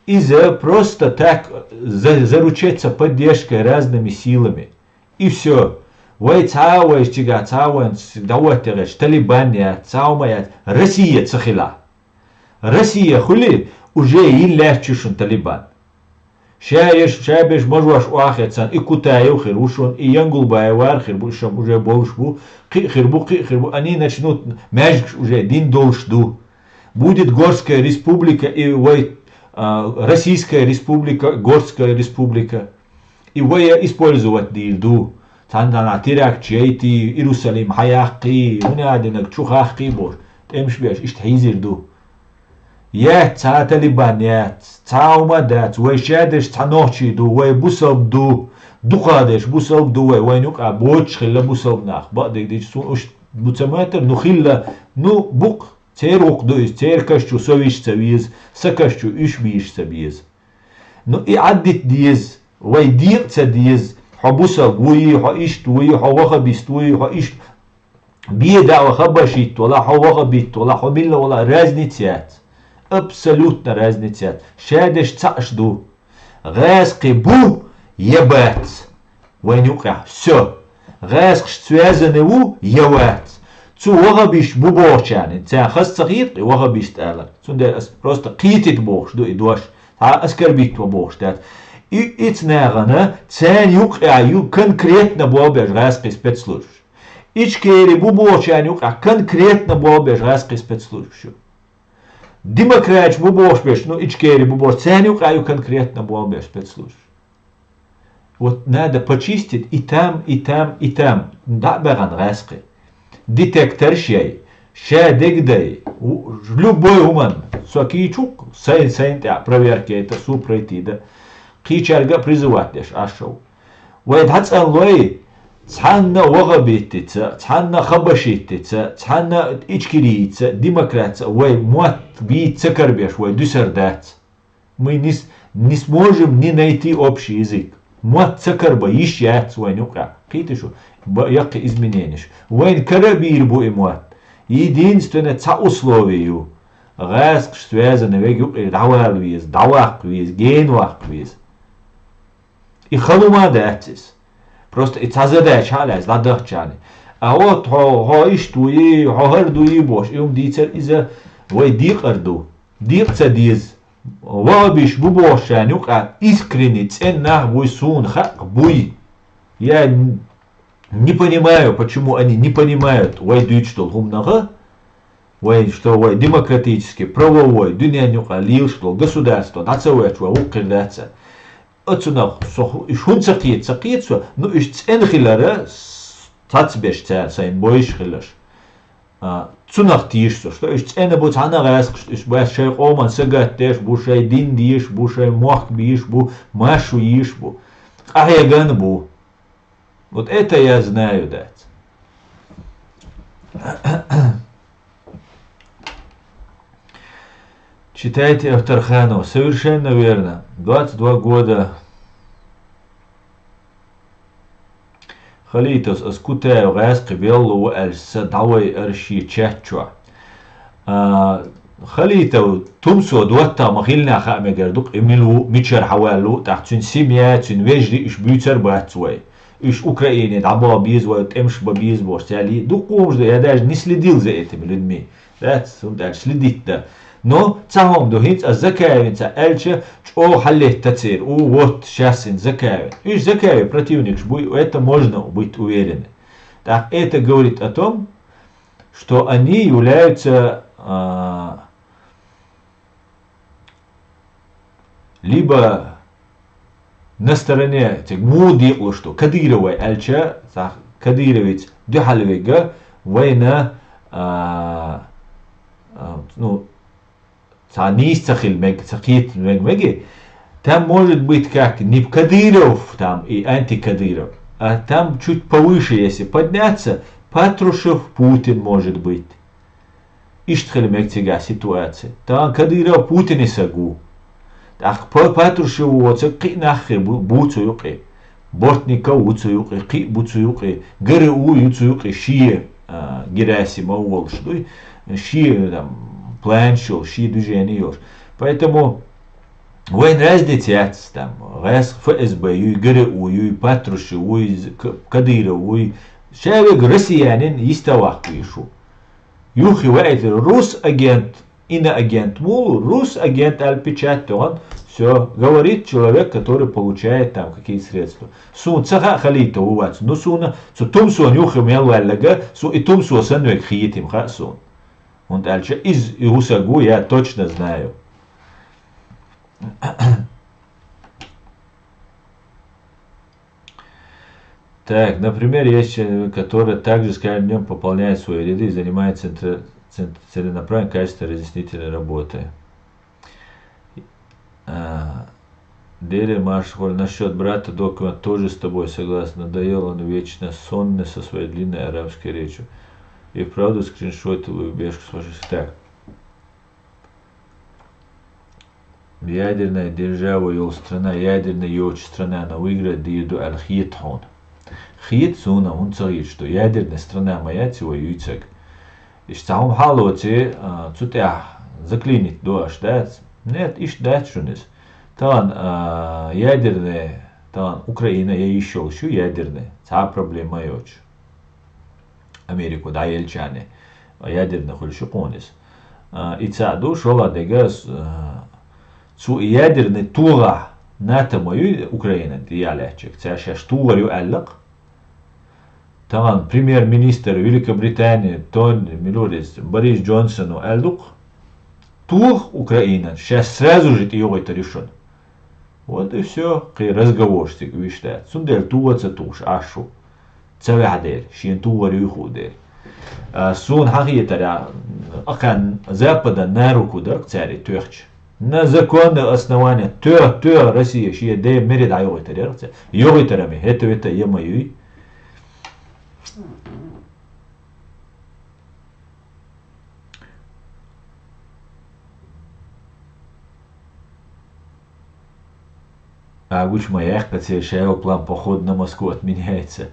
Из-за просто так заручаться поддержкой разными силами. И все. Вай цауэш чига цауэн даватереш талибания цаумаят Россия цахила. Россия хули уже и легчушун талибан. Шабеш можваш уахецан и кутаю хирушун, и янгулбаевар хирбушам уже болшбу, хирбу, они начнут мяжик уже дин должду. Будет Горская республика и Российская республика, Горская республика. И использовать дилду. Тандана тирак чейти, Иерусалим хаяхки, унядинак чухахки бор. Эмш бяш, ишт хизирду. Я ца талибан я ца умадат вай шадеш ца нохчиду вай бусабду духадеш бусабду вай нука боч хилла бусабнах ба дик сун уш буцаметр ну хилла ну бук церук дуис церкашчу совиш цавиз сакашчу иш биш цавиз ну и аддит диез вай дир ца диез хабусаб вай ха ишт вай ха ваха бист вай ха ишт биеда ва хабашит вала ха ваха бит вала хамилла вала разницят. Абсолютно разница. Шадеш цашду. Рэски бу ебать. Вайнюка. Все. Рэск связаны у ебать. Цу вагабиш бу борчани. Ця хасцахит и вагабиш тала. Цунде просто китит борш ду и дуаш. Та аскарбит во борш тат. И ицнагана цен юка ю конкретно бобеш рэски спецслужб. Ичкери бу борчани юка конкретно бобеш рэски спецслужб. Демокрач бубош, ну ичкери бубош, ценю каю конкретно бубош спецслужб. Вот надо почистить и там, и там, и там. Да, беран резки. Детектор шей, дегдай, любой уман, сокичук, сейн, проверки это су пройти, да. Кичарга призывать лишь, ашоу. Вот хацан лой, цанна вагабиттица, цанна хабашиттица, цанна ичкирица, демокрация, вой муат бит цакарбеш, вой дюсердац. Мы не сможем не найти общий язык. Муат цакарба ищет свой нюка. Китишу, яки изменения. Вой карабир бу и муат. Единственное ца условию. Гаск связаны веги давал виз, давак виз, генвак виз. И халума датис. Просто это задача, халяс, ладахчани. А вот ха иштуи, ха хардуи бош, и дицер иза вой дикарду, дикца диз, вабиш бубошан, юка искренне ценнах буй сун, хак буй. Я не понимаю, почему они не понимают, вой дючтол хумнага, вой что вой демократический, правовой, дюнянюка, лил что государство, нацауэчва, укрдаться. Отсюда шун цакиет, ну иш ценхилара цацбеш цайн боиш хилаш. Цунах тишсо, что иш цене бу цана гаск, иш баш шей оман сагаттеш, бу шей дин диш, бу шей мох биш, бу машу иш бу. Ахяган бу. Вот это я знаю, дать. Читайте Авторханова, совершенно верно. 22 года. Халитос аскутаю гаски веллу эльса давай арши чачва. Халитов тумсо дуатта махилна хаме гардук эмилу мичер хавалу тахтун симья тун вежди иш бютер бацвай. Иш Украине дабо бизва темш бабиз борсали. Дукумж да я даже не следил за этими людьми. Да, следить да. Но цахом дохинц а закавинца эльче чо халлет тацир. Вот сейчас ин закавин. Иш закавин противник шбуй, это можно быть уверены. Так это говорит о том, что они являются либо на стороне мудикло, что Кадыровой эльче, Кадыровец дюхалвига война ну там может быть как не Кадыров там и антикадыров, а там чуть повыше, если подняться, Патрушев, Путин может быть. Иштхалмек тяга ситуация. Там Кадыров, Путин и сагу. Так Патрушев вот ки нахер буцу юки. Бортника уцу юки, ки буцу юки, ГРУ юцу юки, шие Герасимов волшдуй, шие там планшил, ши движение. Поэтому войн разлетят там, раз ФСБ, и ГРУ, и Патрушев, и Кадыров, и человек россиянин истовак вишу. Юхи вайт рус агент, иноагент мул, рус агент аль печать, он Все. Говорит человек, который получает там какие-то средства. Сун цаха халита увац. Ну суна, тум сон юхим ялваллага, и тум сон век хиетим ха сун. Он дальше из Иусагу я точно знаю. Так, например, есть человек, который также с каждым днем пополняет свои ряды и занимается целенаправленной качественной разъяснительной работой. Дели Маршхоль, насчет брата документ тоже с тобой согласен. Надоел он вечно сонный со своей длинной арабской речью. И правда скриншотовую бешку сложись. Так. Ядерная держава и страна, ядерная йоч страна, она выиграет диеду аль-хитхон. Хит суна, он говорит, что ядерная страна моя тего юйцек. И что халоте, цутя заклинит дуаш, да? Нет, иш дать шунис. Тан ядерная, тан Украина, я еще ядерная. Та проблема йоч. Америку, да, ельчане. Ядерная хульшу понис. И ца душ, ола дегас, цу ядерный туга, ната мою Украина, диалечек. Ца шаш тугарю аллак. Тан премьер-министр Великобритании Тони Милорис Борис Джонсону элдук. Туг Украина, сейчас сразу же его это решен. Вот и все. Разговор стик виштат. Сундель туга цатуш ашу. Цавядер, шин тугарю юхудер. Сун хагитаря акан запада на руку да цари тёрч. На законное основание тёр Россия шия де мерид айогитаря. Йогитарами это ямаюй. Гуч моя хотя план поход на Москву отменяется.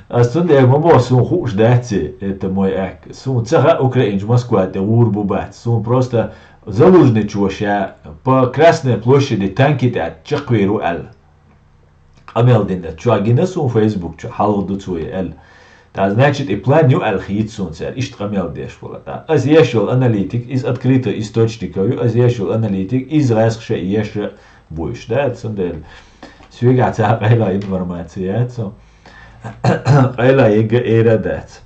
А стунде я могу сун хуш дати, это мой эк. Сун цага Украинж Москва, это урбубат. Сун просто залужный чуваща по Красной площади танки-то чаквиру эл. Амелдин, чуагина сун Facebook, чу халуду цуи эл. Да, значит, и план ню алхит сунцер, ишт камел дешвола. Аз ешел аналитик из открытого источника, аз ешел аналитик из расхша еше будешь, да, цундель. Свига ца айла информация, цо. Айла ега эра дат.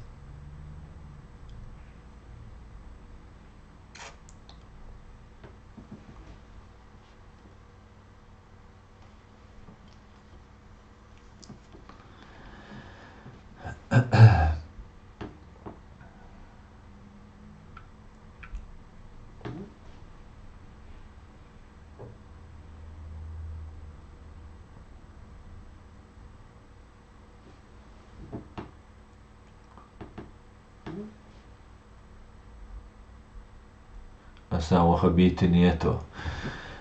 Самого хабиты нету.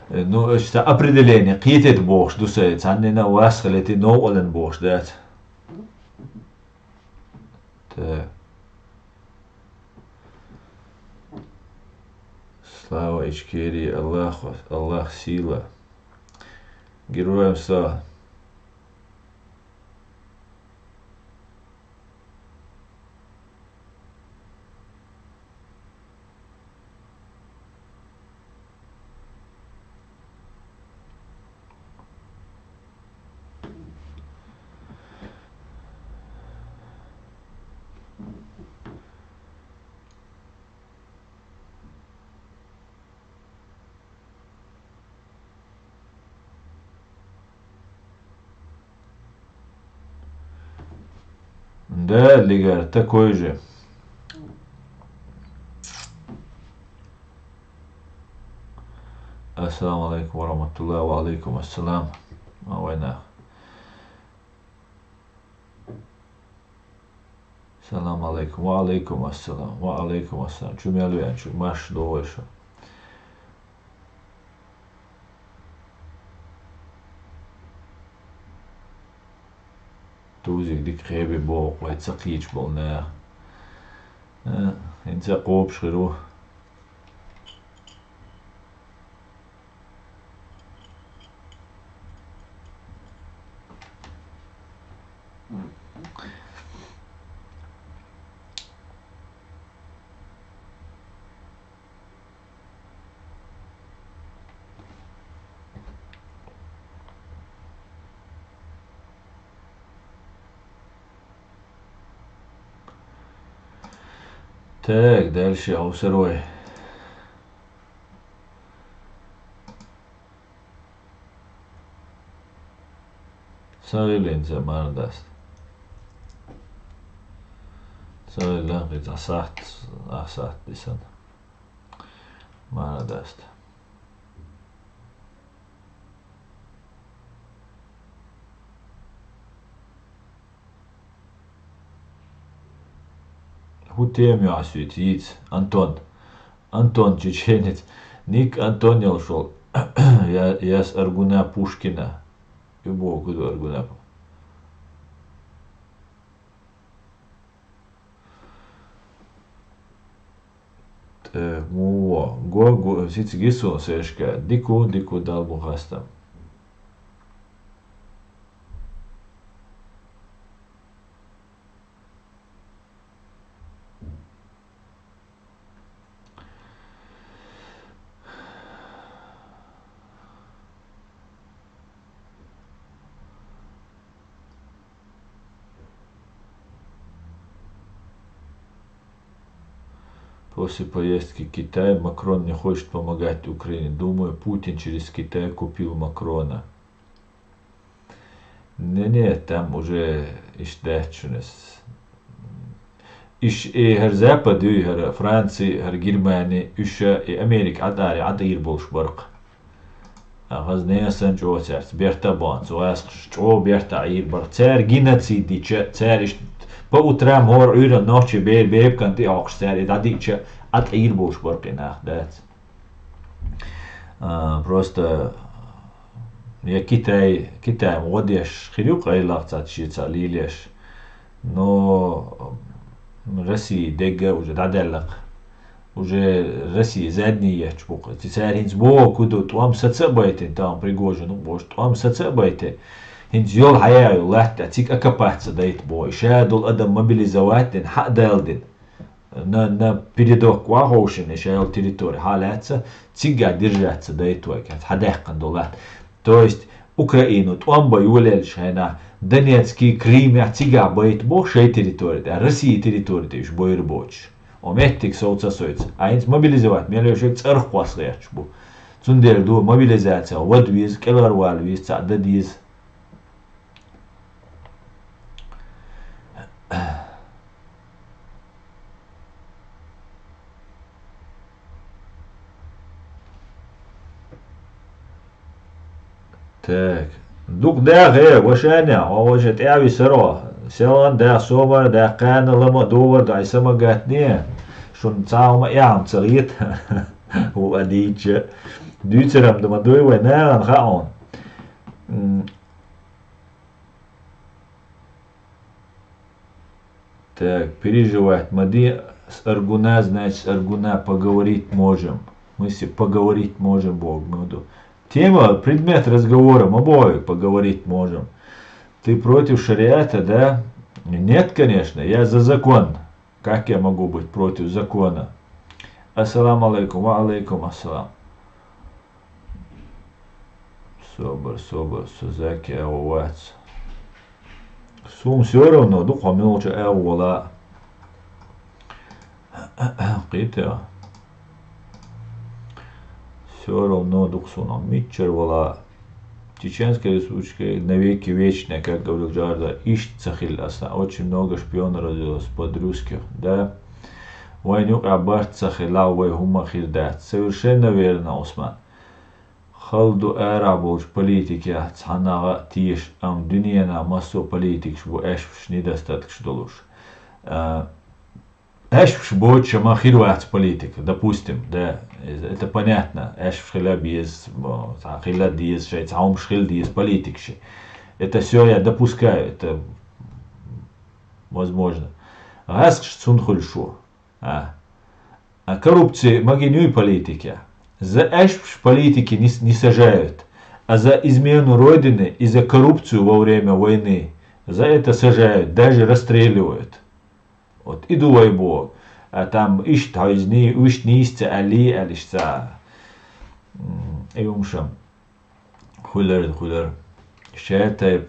Ну, это определение. Китет бог, дусает. Аннина уасхалети ноулен бог, да. Так. Слава Ичкерии, Аллаху, Аллах сила. Героям слава. Да, Лигар, такой же. Ассаламу алейкум варахматуллахи ва алейкум ассалам. Война. Салам алейкум ва алейкум ассалам. Ва алейкум ассалам. Чумялуян, маш довольше. Тузик дик хеби бог, вай цакич бол на. Инца qob ширу. Так, дальше Аусерой. Савилин замардаст. Савилин гит асахт бисан. Мардаст. Хутем ясвит яиц. Антон чеченец. Ник Антон шел. Я с Аргуна Пушкина. Любого куда Аргуна. Муо. Го сиц гису сешка. Дику дал бухаста. После поездки в Китай Макрон не хочет помогать Украине. Думаю, Путин через Китай купил Макрона. Не, там уже иштечунес. Her Запад, her Франции, her Германии, и Америка عدير بولش برق. أخذ نيسان جو سيرت بيرتا بان سواسخ جو بيرتا عير برق سير جيناتسيدي سير بأوترام هور عيرا نوتشي بيب كانتي أوكش سير دادي عير بولش برق ناخ دات. Просто я Китай молодежь хирюк айлахцат шица лилеш, но Россия дега уже дадалак. Уже Россия задние чпука. Теперь инс куда туам сацабайте там Пригожин, ну может туам сацабайте. Инс йол хаяю лахта тик акапатса дает бой. Шадул адам мобилизовать хак далдин. На передок квахошин шаял территории халятся тига держаться дает той. Хадахкан долат. То есть Украину туам боюлел шайна. Донецкий, Крым, тига боит бо шей территории. А Россия территории уж боир боч. Ометик соуца соиц. Айнс мобилизовать. Мелешек царх паслеч бу. Цундер ду мобилизация. Вот виз, келарвал виз, цададиз. Так. Дук да вошаня, овоше тяви саро. Селан да совар да кана лама довар да сама гатне. Шун цаuma яам царит. У адича. Дюцерам да мадой вайна хаон. Так, переживать. Мади с Аргуна, значит, с Аргуна поговорить можем. Мы все поговорить можем, Бог. Тема, предмет разговора, мы обои поговорить можем. Ты против шариата, да? Нет, конечно, я за закон. Как я могу быть против закона? Ассаламу алейкум, ва алейкум ассалам. Собор, сузаки, ауац. Сум все равно, дух омилча ауала. Китя. Все равно дух суном митчервала. Чеченская республика навеки вечная, как говорил Джарда, ищцахиласа. Очень много шпионов родилось под русских, да. Войнюк абарт цахила вайхума хирдат. Совершенно верно, Осман. Халду арабуш политики цханага тиш ам дуньяна массо политик шбу эшвш недостаток шдолуш. Эшвш больше махирвац политика, допустим, да, это понятно. Эшвш хила без, хила диез, шайцаум шхил диез политикши. Это все я допускаю, это возможно. Раск цунхульшу. А коррупции магинюй политики. За эшвш политики не сажают, а за измену Родины и за коррупцию во время войны за это сажают, даже расстреливают. Вот иду войбо, а там ищтайзни, ущнисте али алишца. И умшам. Хулер. Шайтай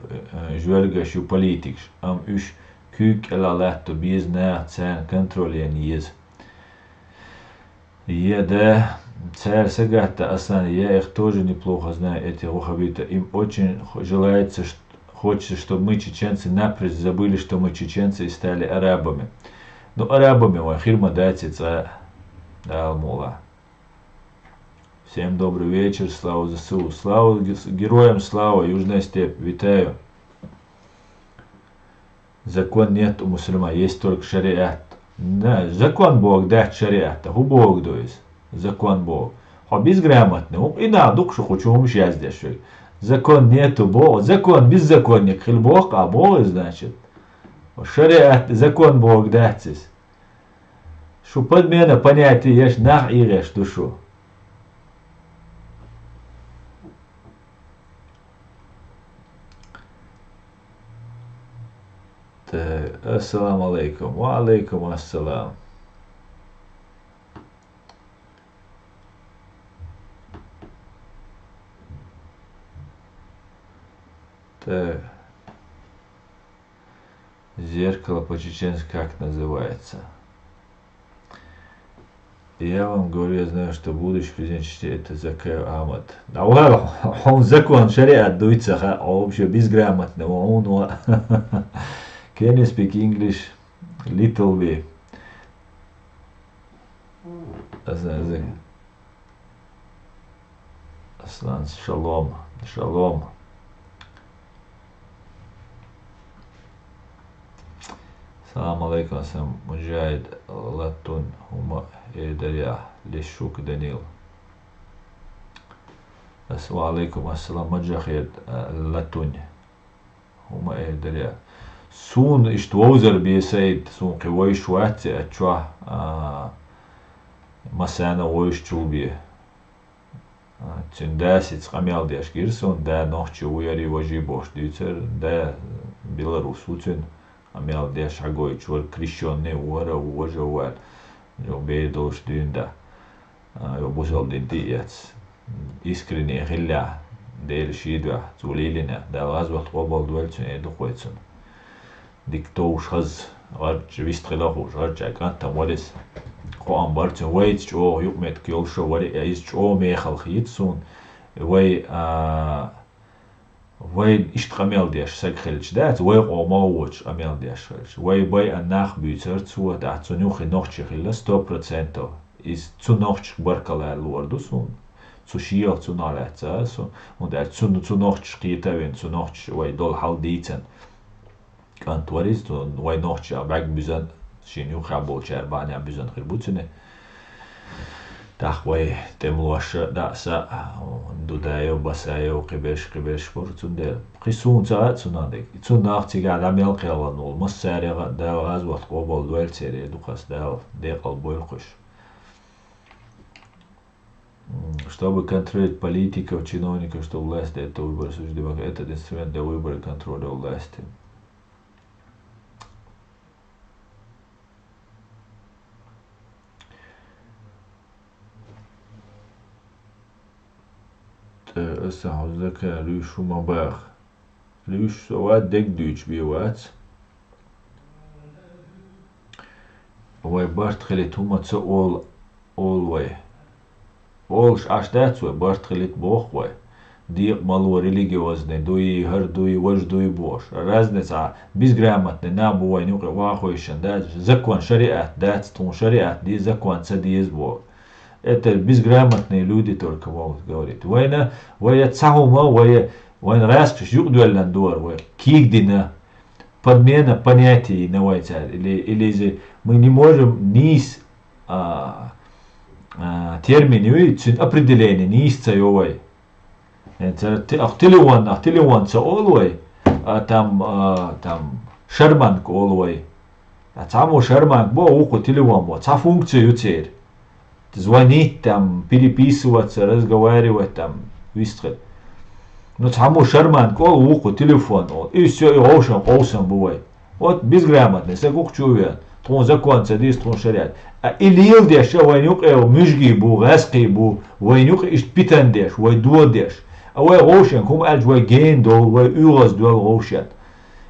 жвельгашу политикш. Ам уш кюк элалатто бизна цен контролен ез. Да, царь Сагата Асан, я их тоже неплохо знаю, эти ваххабиты. Им очень желается, хочется, чтобы мы, чеченцы, напрочь забыли, что мы чеченцы и стали арабами. Ну, арабами, вахирма датица, да, мула. Всем добрый вечер, слава ЗСУ, слава героям, слава, Южная степь, витаю. Закон нет у мусульман, есть только шариат. Да, закон Бог дать шариата, у Бог доис, закон Бог. А безграмотный, и на душу хочу ум счастья. Закон нету Бога, закон беззаконник, хил Бог, а Бог значит. Шариат, закон Бог датись. Шу подмена понятия ешь нах и реш душу. Ассаламу алейкум. Ва алейкум ассалам. Так. Зеркало по-чеченски как называется? Я вам говорю, я знаю, что будущий президент это Закай Ахмад. А он закон шариат дуется, а вообще безграмотный. Он Can you speak English? Little bit. Аслан, шалом. Шалом. Салам алейкум, асам муджахид латун хума эдаря лешук Данил. Ассаламу алейкум, ассалам муджахид латун хума эдаря. Сун иштвозер бисейд сун кивой швати ачва масана ойш чулби. Цюндасиц камел деш гирсон да нохчу уяри вожи бош дюцер да Беларус уцен амел деш агой чвор крещенный уара уважа уар. Jo bedoш dynda. Jo busaldin tiiäts. Искренне хилля дел шидва зулилина да лазват обал дуэльцун эдухойцун. Диктоуш хаз гарч вистрелахуш гарч аканта валис قوام بارتن ويت جو يقمت كيول شو وري ايز جو ميخل خيتسون وي وي اشتقمل ديش سكخلش دات وي قوموش امل ديش وي باي اناخ بيتر تو دات نوخي نوخش خيلا 100% is zu nochch barkala lordusun zu shiel zu naletsa so und zu nochch qita wen zu nochch wai dol halditen kan toris to wai nochch abag bizan شینو خبر چر بانیا بیزن خیر بودنه تخوی تملاش دعسا دودایو بسایو قبش برتون ده قیسون ساعت سنادک چون ناختی قدم یال قیلان ول مسیری دال از وقت قبل دویل سری دوخاس دال دیقل бойخوش Чтобы контролировать политиков, чиновников, что власть это выбор судебных, этот инструмент для выбора и контроля власти. Összehozzak Lüs Humabach. Lüs szóval degdűcs bívács. Vagy Bartkelit Humaca olvaj. Олш аж дацуе Барткелит бохвай. Ди мало религиозный, дуи хар дуи вож дуи бош. Разница безграмотный на бувай нюка вахойшен, да, закон шариат, да, тун шариат, ди закон цадиез бог. Это безграмотные люди только могут говорить. Война цахума, война раскрыш, югдуэллан дуар, вой кигдина, подмена понятий навайца. Или мы не можем низ термины, определение, низ цайовой. Ахтилиуан цаолвой, там шарманк олвой. А цаму шарманк бо уху тилиуан бо, ца функцию церь. Звонить там, переписываться, разговаривать там, выстрел. Но саму шарман, кол уху, телефон, и все, и оушен бывает. Вот безграмотный, сакух чувен, тон закон, цадис, тон шарят. И лил деш, войнюк, мужги бу, гаски бу, войнюк, ишт питан деш, вой дуо деш. А вой оушен, кум альч, вой ген дол, вой юрос дуал оушен.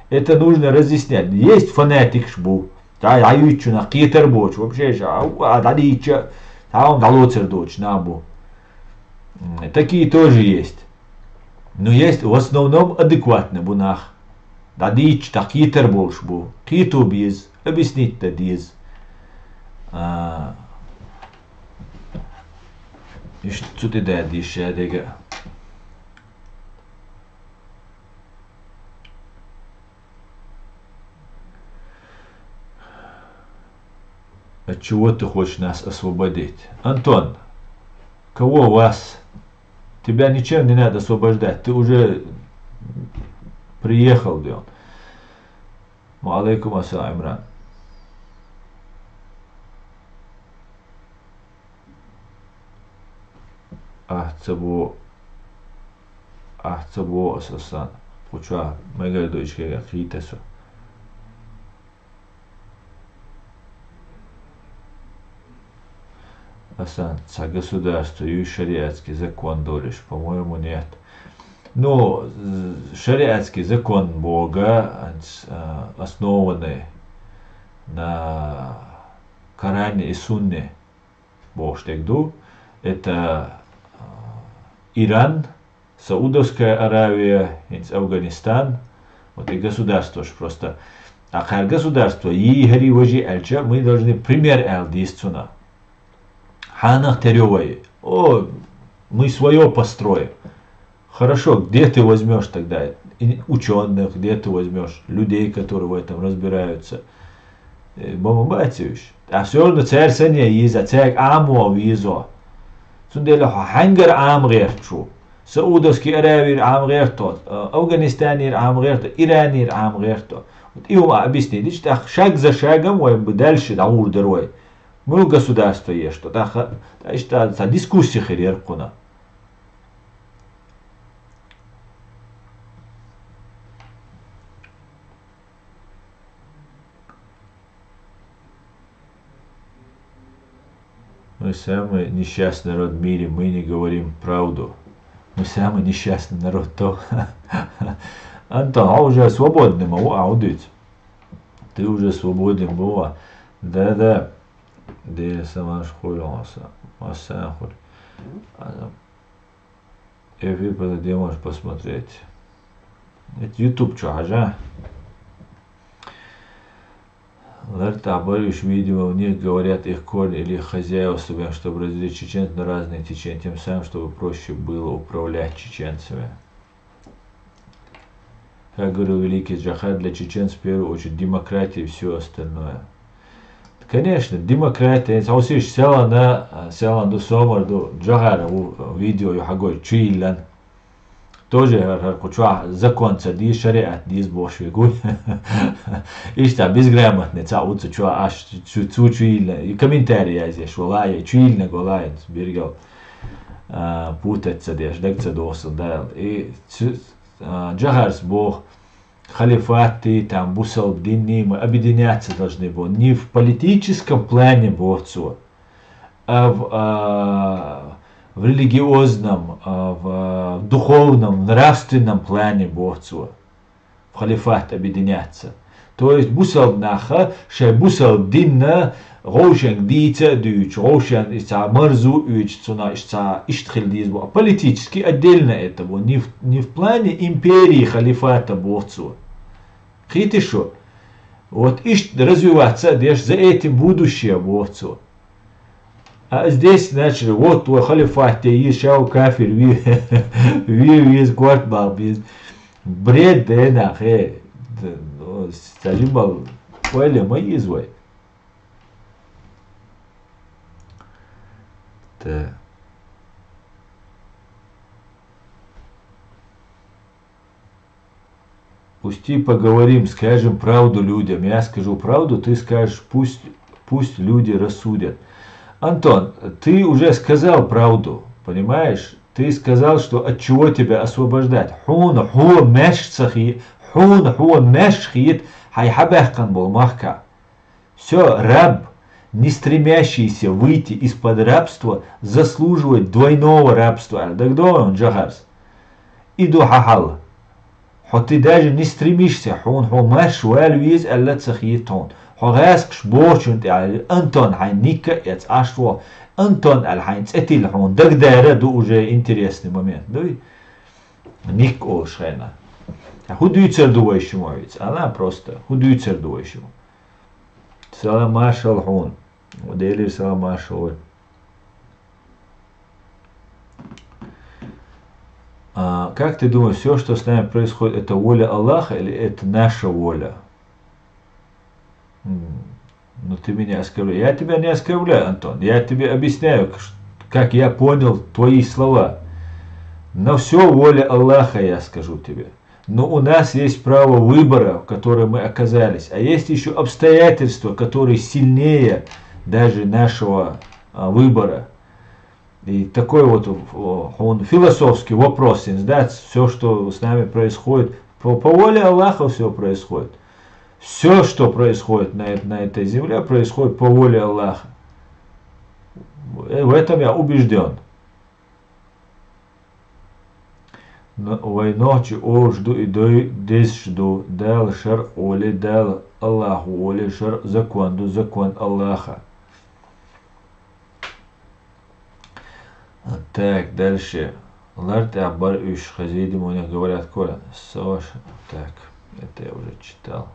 Это нужно разъяснять. Есть фанатик бу, да, аютчу на китер боч, вообще, а дадича. а он галоцердоч набу. Такие тоже есть. Но есть в основном адекватный бунах. Да дичь, так хитер больше был. Хиту без, объяснить-то без. И что ты даешь еще, дега? От чего ты хочешь нас освободить? Антон, кого вас? Тебя ничем не надо освобождать. Ты уже приехал, да? Алейкум ассалам, Имран. Ахцабо асасан. Почва, мега дочка хитесо. Асан, за государство и шариатский закон долишь, по-моему, нет. Но шариатский закон Бога, основанный на Коране и Сунне, Бог штегду, это Иран, Саудовская Аравия, Афганистан, вот и государство ж просто. А хар государство, и хари вожи альча, мы должны пример алдистуна. Ханах теревой. О, мы свое построим. Хорошо, где ты возьмешь тогда ученых, где ты возьмешь людей, которые в этом разбираются? Бомбатюш. А все равно царь сане есть, а царь аму визо. Сунделя хангар ам герчу. Саудовский Аравия ам герто, Афганистане ам герто, Иране ам герто. Вот и вам объяснили, что шаг за шагом, ой, дальше на урдерой. Мы у государства есть, что та дискуссия хереркуна. Мы самый несчастный народ в мире, мы не говорим правду. Мы самый несчастный народ, то. Антон, а уже свободный могу аудить. Ты уже свободен был. Да. Де самаш хуйлоса. Массан хуй. Эфир где можешь посмотреть. Это YouTube чужа. Ларта Бориш видео, в них говорят их корни или их хозяева особенно, чтобы разделить чеченцев на разные течения, тем самым, чтобы проще было управлять чеченцами. Как говорил великий Джахар, для чеченцев в первую очередь демократия и все остальное. Конечно, демократия, а вот видишь, села до сомар, до Джахара видео, юхагой, чуиллан. Тоже закон цади шариат диз бош вигуй. Ишта безграмотный цауца чуа аш чуильна. И комментарии я здесь валая, чуильна голая, бергал путаться деш, декца досыл дал. И Джахарс бог халифаты, там бусал динни, мы объединяться должны были. Не в политическом плане борцу, а в религиозном, в духовном, нравственном плане борцу. В халифат объединяться. То есть бусал наха, шай бусал динна, рошен дица дюч, рошен ица марзу уч, цуна ица иштхилдизбу. Политически отдельно это было, не в плане империи халифата борцу. Хите шо? Вот развиваться, дешь за этим будущее борцу. А здесь начали, вот твой халифат, тебе ешау кафир, виз квартбал, без бред, да нахе. Стажибал, поэли мои звой. Да. Пусти поговорим, скажем правду людям. Я скажу правду, ты скажешь, пусть люди рассудят. Антон, ты уже сказал правду, понимаешь? Ты сказал, что от чего тебя освобождать. Хуна хуа мешцахи, хуна хуа мешхит, хайхабахкан был махка. Все, раб, не стремящийся выйти из-под рабства, заслуживает двойного рабства. Да кто он, Джахарс? Иду хахал. Хоть ты даже не стремишься, хун хун маш валвиз алла цахитон. حغاسكش بوشنت على أنتون حين نيكا يتعشوا أنتون على حين تأتي حون دق دايرة دو جاي انتريسني مومنت دوي نيك أوش خينا هو دويتر دويش مويت أنا просто هو دويتر دويش سلام ماشال حون وديلي سلام ماشال как ты думаешь, все, что с нами происходит, это воля Аллаха или это наша воля? Ну ты меня оскорбляешь. Я тебя не оскорбляю, Антон. Я тебе объясняю, как я понял твои слова. Но все воля Аллаха, я скажу тебе. Но у нас есть право выбора, в котором мы оказались. А есть еще обстоятельства, которые сильнее даже нашего выбора. И такой вот он философский вопрос, да, все, что с нами происходит, по воле Аллаха все происходит. Все, что происходит на этой земле, происходит по воле Аллаха. В этом я убежден. Войночи жду и десь жду, дал шар оли, дал Аллаху оли, шар закон, закон Аллаха. Так, дальше. Ларт Аббар Уш Хазидим у них говорят Коля. Соша. Так, это я уже читал.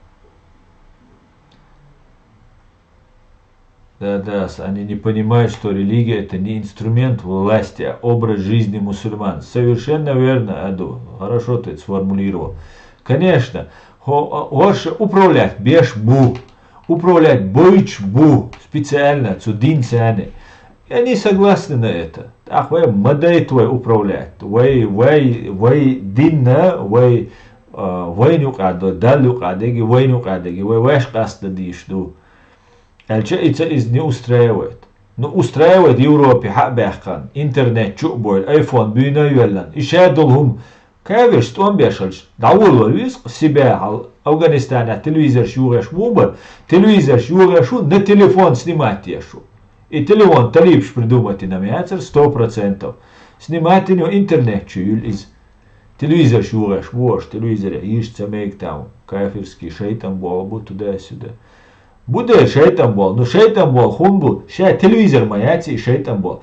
Да, они не понимают, что религия это не инструмент власти, а образ жизни мусульман. Совершенно верно, Аду. Хорошо ты сформулировал. Конечно, управлять беш бу, управлять бойч бу, специально, цудин цяне. И они согласны на это. Ах, вы модель твой управлять. Вы динна, вы войну каду, далю кадеги, войну кадеги, вы ваш каста дишду. Алчаица из не устраивает. Но устраивает в Европе хабахкан, интернет, чубой, айфон, бюйна юэллан. И шадулхум, кавиш, что он бешальш. Даулу вис себя, Афганистане, телевизор шугаш муба, телевизор шугашу, на телефон снимать ешу. И телефон талибш придумать на мяцер 100%. Снимать у него интернет чуюль из телевизор шугаш, вош, телевизор, ишца мейк там, кафирский шейтан болбу туда-сюда. Буде шейтан бол, но шейтан бол хумбу, ша телевизор маяци шейтан бол.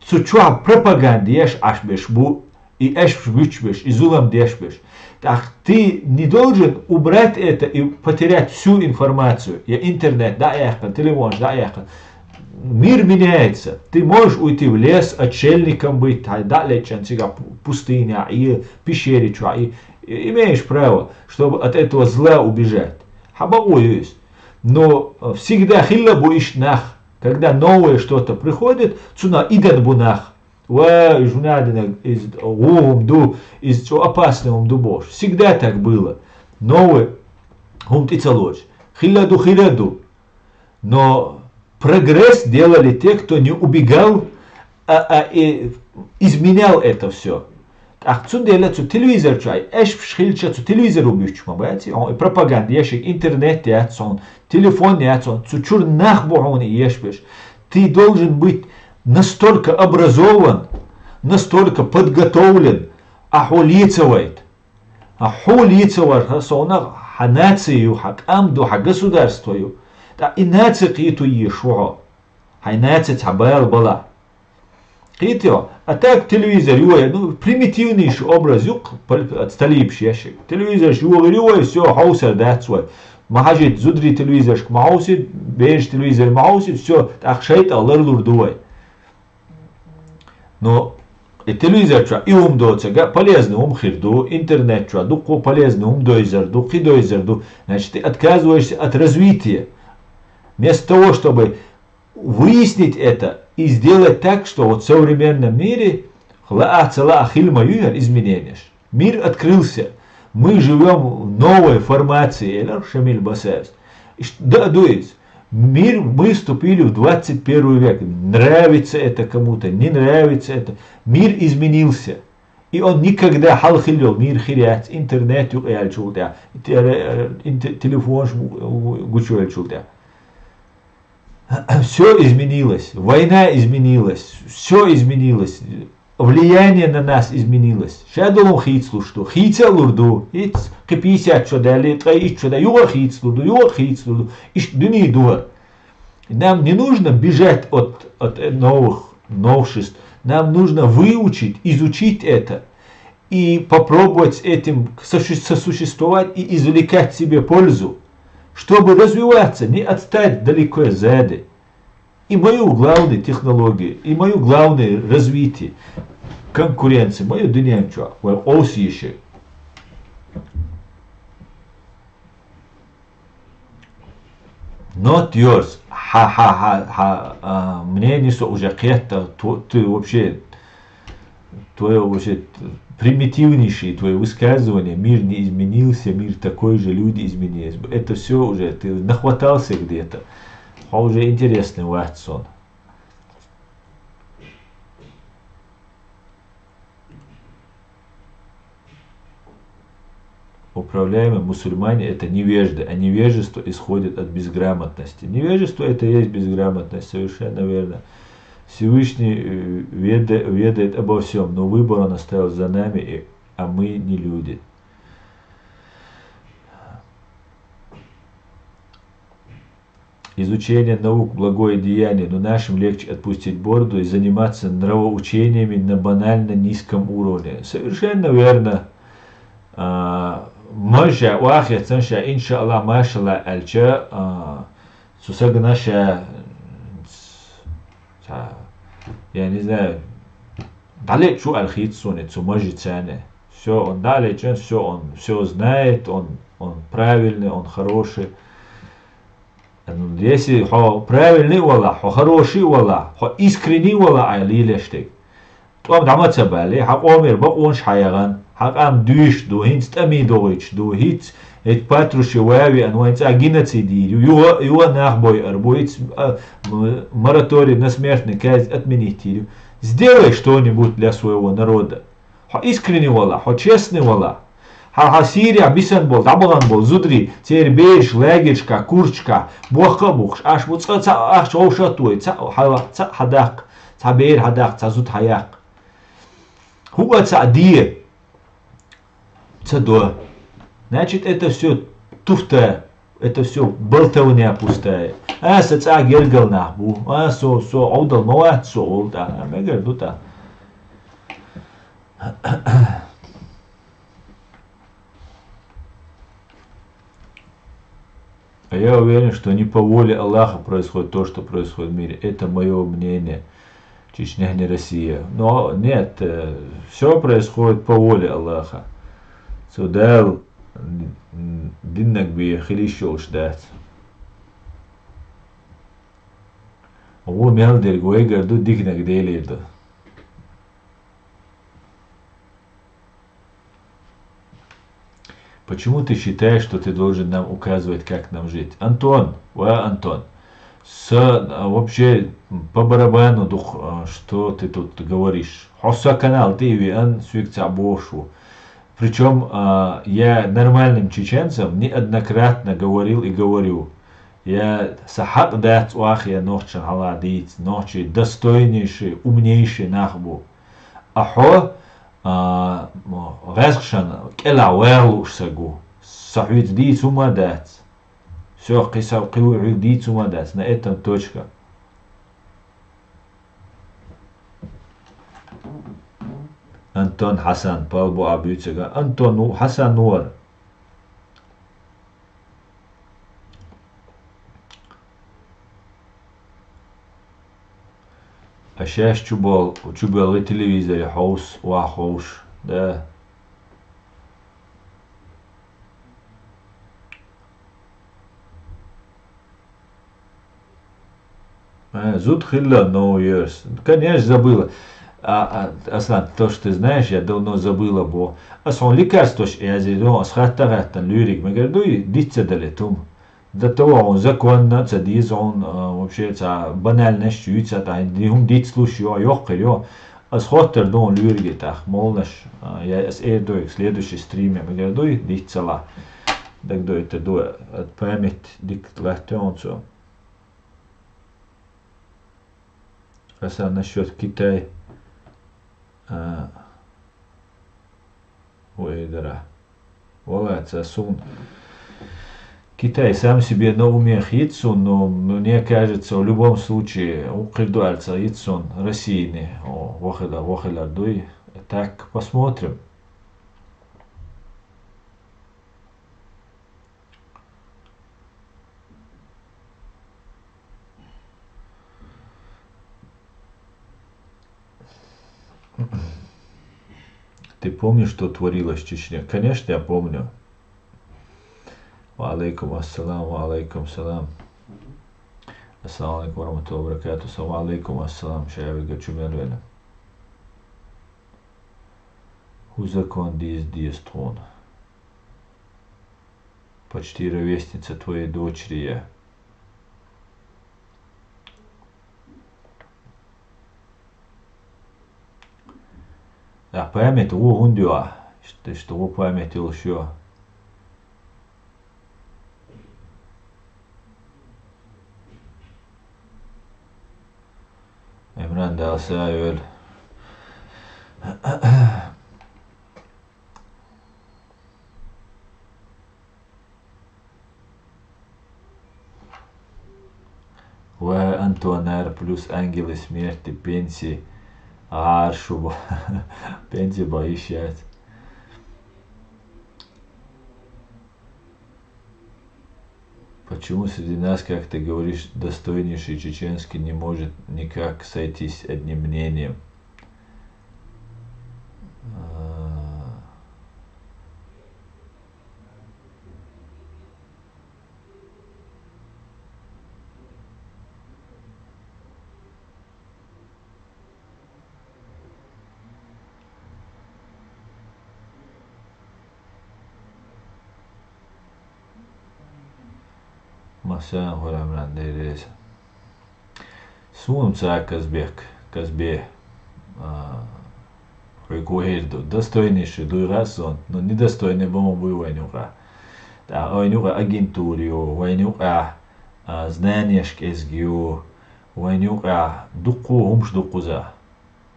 Цучуа пропаганды еш ашбеш бу, и эшбеш, и зулам дешбеш. Так ты не должен убрать это и потерять всю информацию. Я интернет, да яхан, телефон, да яхан. Мир меняется. Ты можешь уйти в лес, отшельником быть, да лечен сега пустыня, и пещере чуа, и имеешь право, чтобы от этого зла убежать. Хабау есть. Но всегда хилла буиш нах, когда новое что-то приходит, цуна иден бунах. Ва жунадина из гум из опасного дубош. Всегда так было. Новое гум тицалоч. Хилладу. Но прогресс делали те, кто не убегал, и изменял это все. Ах, цунделя цу телевизор чай, эш шхильча цу телевизор убьючма, бати, пропаганда, яшик, интернет яцон, телефон яцон, цу чур нахбугон ешбеш. Ты должен быть настолько образован, настолько подготовлен, ахулицевает. Ахулицевает хасона ханацию, хакамду, государствою. Да и нация киту ешуа. Хай нация табал была. Китё, а так телевизор, ну, примитивнейший образ, отсталипший ящик. Телевизор, все, хаусер, да, свой. Махажит, зудри телевизор, маусит, беж телевизор, маусит, все, так шейт, аллар дуай. Но и телевизор, и доца, полезный хирду, интернет, дуку полезный дойзер, духи дойзер, значит, ты отказываешься от развития. Вместо того, чтобы выяснить это и сделать так, что вот в современном мире изменения. Мир открылся. Мы живем в новой формации. Мир, мы вступили в 21 век. Нравится это кому-то, не нравится это. Мир изменился. И он никогда халхилил мир хирят, интернет, телефон, все изменилось, война изменилась, все изменилось. влияние на нас изменилось. Шадолом хитслу, что хитсел урду, хитс, киписят что дали, троить что да, юга хитслу, иш дни дуар. Нам не нужно бежать от новых новшеств, нам нужно выучить, изучить это и попробовать с этим сосуществовать и извлекать себе пользу, чтобы развиваться, не отстать далеко сзади. И мою главную технологию, и мою главное развитие, конкуренция, мою динамику, ось еще. Not yours. Мне не уже это, ты вообще, твое вообще примитивнейшее твое высказывание, мир не изменился, мир такой же, люди изменились. Это все уже, ты нахватался где-то. А уже интересный Ватсон. Управляемые мусульмане это невежды, а невежество исходит от безграмотности. Невежество это и есть безграмотность, совершенно верно. Всевышний ведает обо всем, но выбор он оставил за нами, а мы не люди. Изучение наук благое деяние, но нашим легче отпустить бороду и заниматься нравоучениями на банально низком уровне. Совершенно верно. Можа уахя цанша иншаллах машалла альча сусага наша, я не знаю, далеч алхит сонет, может цане. Все он далеч, он все знает, он правильный, он хороший. Если правильный Аллах, хороший Аллах, искренний Аллах, айлилештек. То дамаца бали, хак омер баконш хаяган, хак ам дюш до хинст ами дойч до хит эт патруши вави анвайц агинацидирю, юа нахбой арбоиц мораторий на смертный казнь отменить. Сделай что-нибудь для своего народа. Искренний Аллах, честный Аллах. Сирия бисан бол, табаган бол, зудри, тербеш, легечка, курчка, бухка бухш, аш муцка, аш оушатуй, ца хадак, ца бер хадак, ца зуд хаяк. Хуга ца дие, ца до. Значит, это все туфта, это все болтовня пустая. Ца гергал нахбу, со аудал мават, со олда, мегер дута. А я уверен, что не по воле Аллаха происходит то, что происходит в мире. Это мое мнение. Чечня не Россия. Но нет, все происходит по воле Аллаха. Судал диннак би хилишол ждать. О, мелдер гуэгарду дикнак делирду. Почему ты считаешь, что ты должен нам указывать, как нам жить? Антон, Антон, вообще по барабану, что ты тут говоришь? Хоса канал, ты виан свикца бошу. Причем я нормальным чеченцам неоднократно говорил и говорю. Я сахат дат уахия нохчан халадит, нохчи достойнейший, умнейший нахбу. Ахо غششان كلا ويرلوش سجو صحيت دي ثم دات все قصة قوي دي ثم دات на этом точка. Антон Хасан Палбу Абюцега Антон Хасан Нуар. А сейчас чубал в телевизоре хаус вахоуш, да. Зуд хилла no years. Конечно, забыла. Аслан, то, что ты знаешь, я давно забыла, бо. Аслан лекарство, я здесь, асхаттагаттан люрик, мы говорим, дитя далетум. До того он законно, цадиз, он вообще банально щуется, он дит слушаю, йохкарё, а схоттер дон люргитах, молнаш, я с эрдой, следующий стриме, мы говорим, дит цала. Так до это до, от память дикт лахтёнцу. Аса насчет Китая. Уэйдера. Волается сун. Китай сам себе на уме хитсун, но мне кажется, в любом случае, укрдуальца хитсун Российный, вохеля дуй. Так, посмотрим. Ты помнишь, что творилось в Чечне? Конечно, я помню. Алейкум ассалам, алейкум салам. Ассаламу алейкум варахматуллахи ва баракатуху. Алейкум ассалам, шайвига чумелвена. Хузакон диз трон. Почти ровесница твоей дочери я. Да, память у ундюа. Что у памяти еще. Emran Dalsa öl. Антуанер плюс ангелы смерти, пенсии, аршу, пенсии боищать. Почему среди нас, как ты говоришь, достойнейший чеченский не может никак сойтись одним мнением? Масян Хурамран Дейреза. Сунца Казбе Регуэрду. Достойнейший дуйрасон, но недостойный бомбу войнура. Да, войнура агентурию, войнура знаниешк эсгиу, войнура дуку умшдукуза.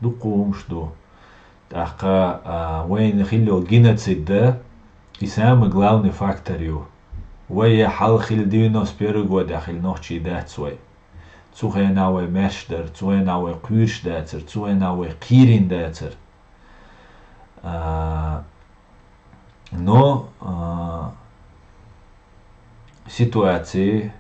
Дуку умшду. Така войн хилло геноцида и самый главный фактор ю. ويا حلخيل 91 года хил ночи дацой. Цухенауэ мештер, цухенауэ кюрш дацер, цухенауэ кирин дацер. Но ситуации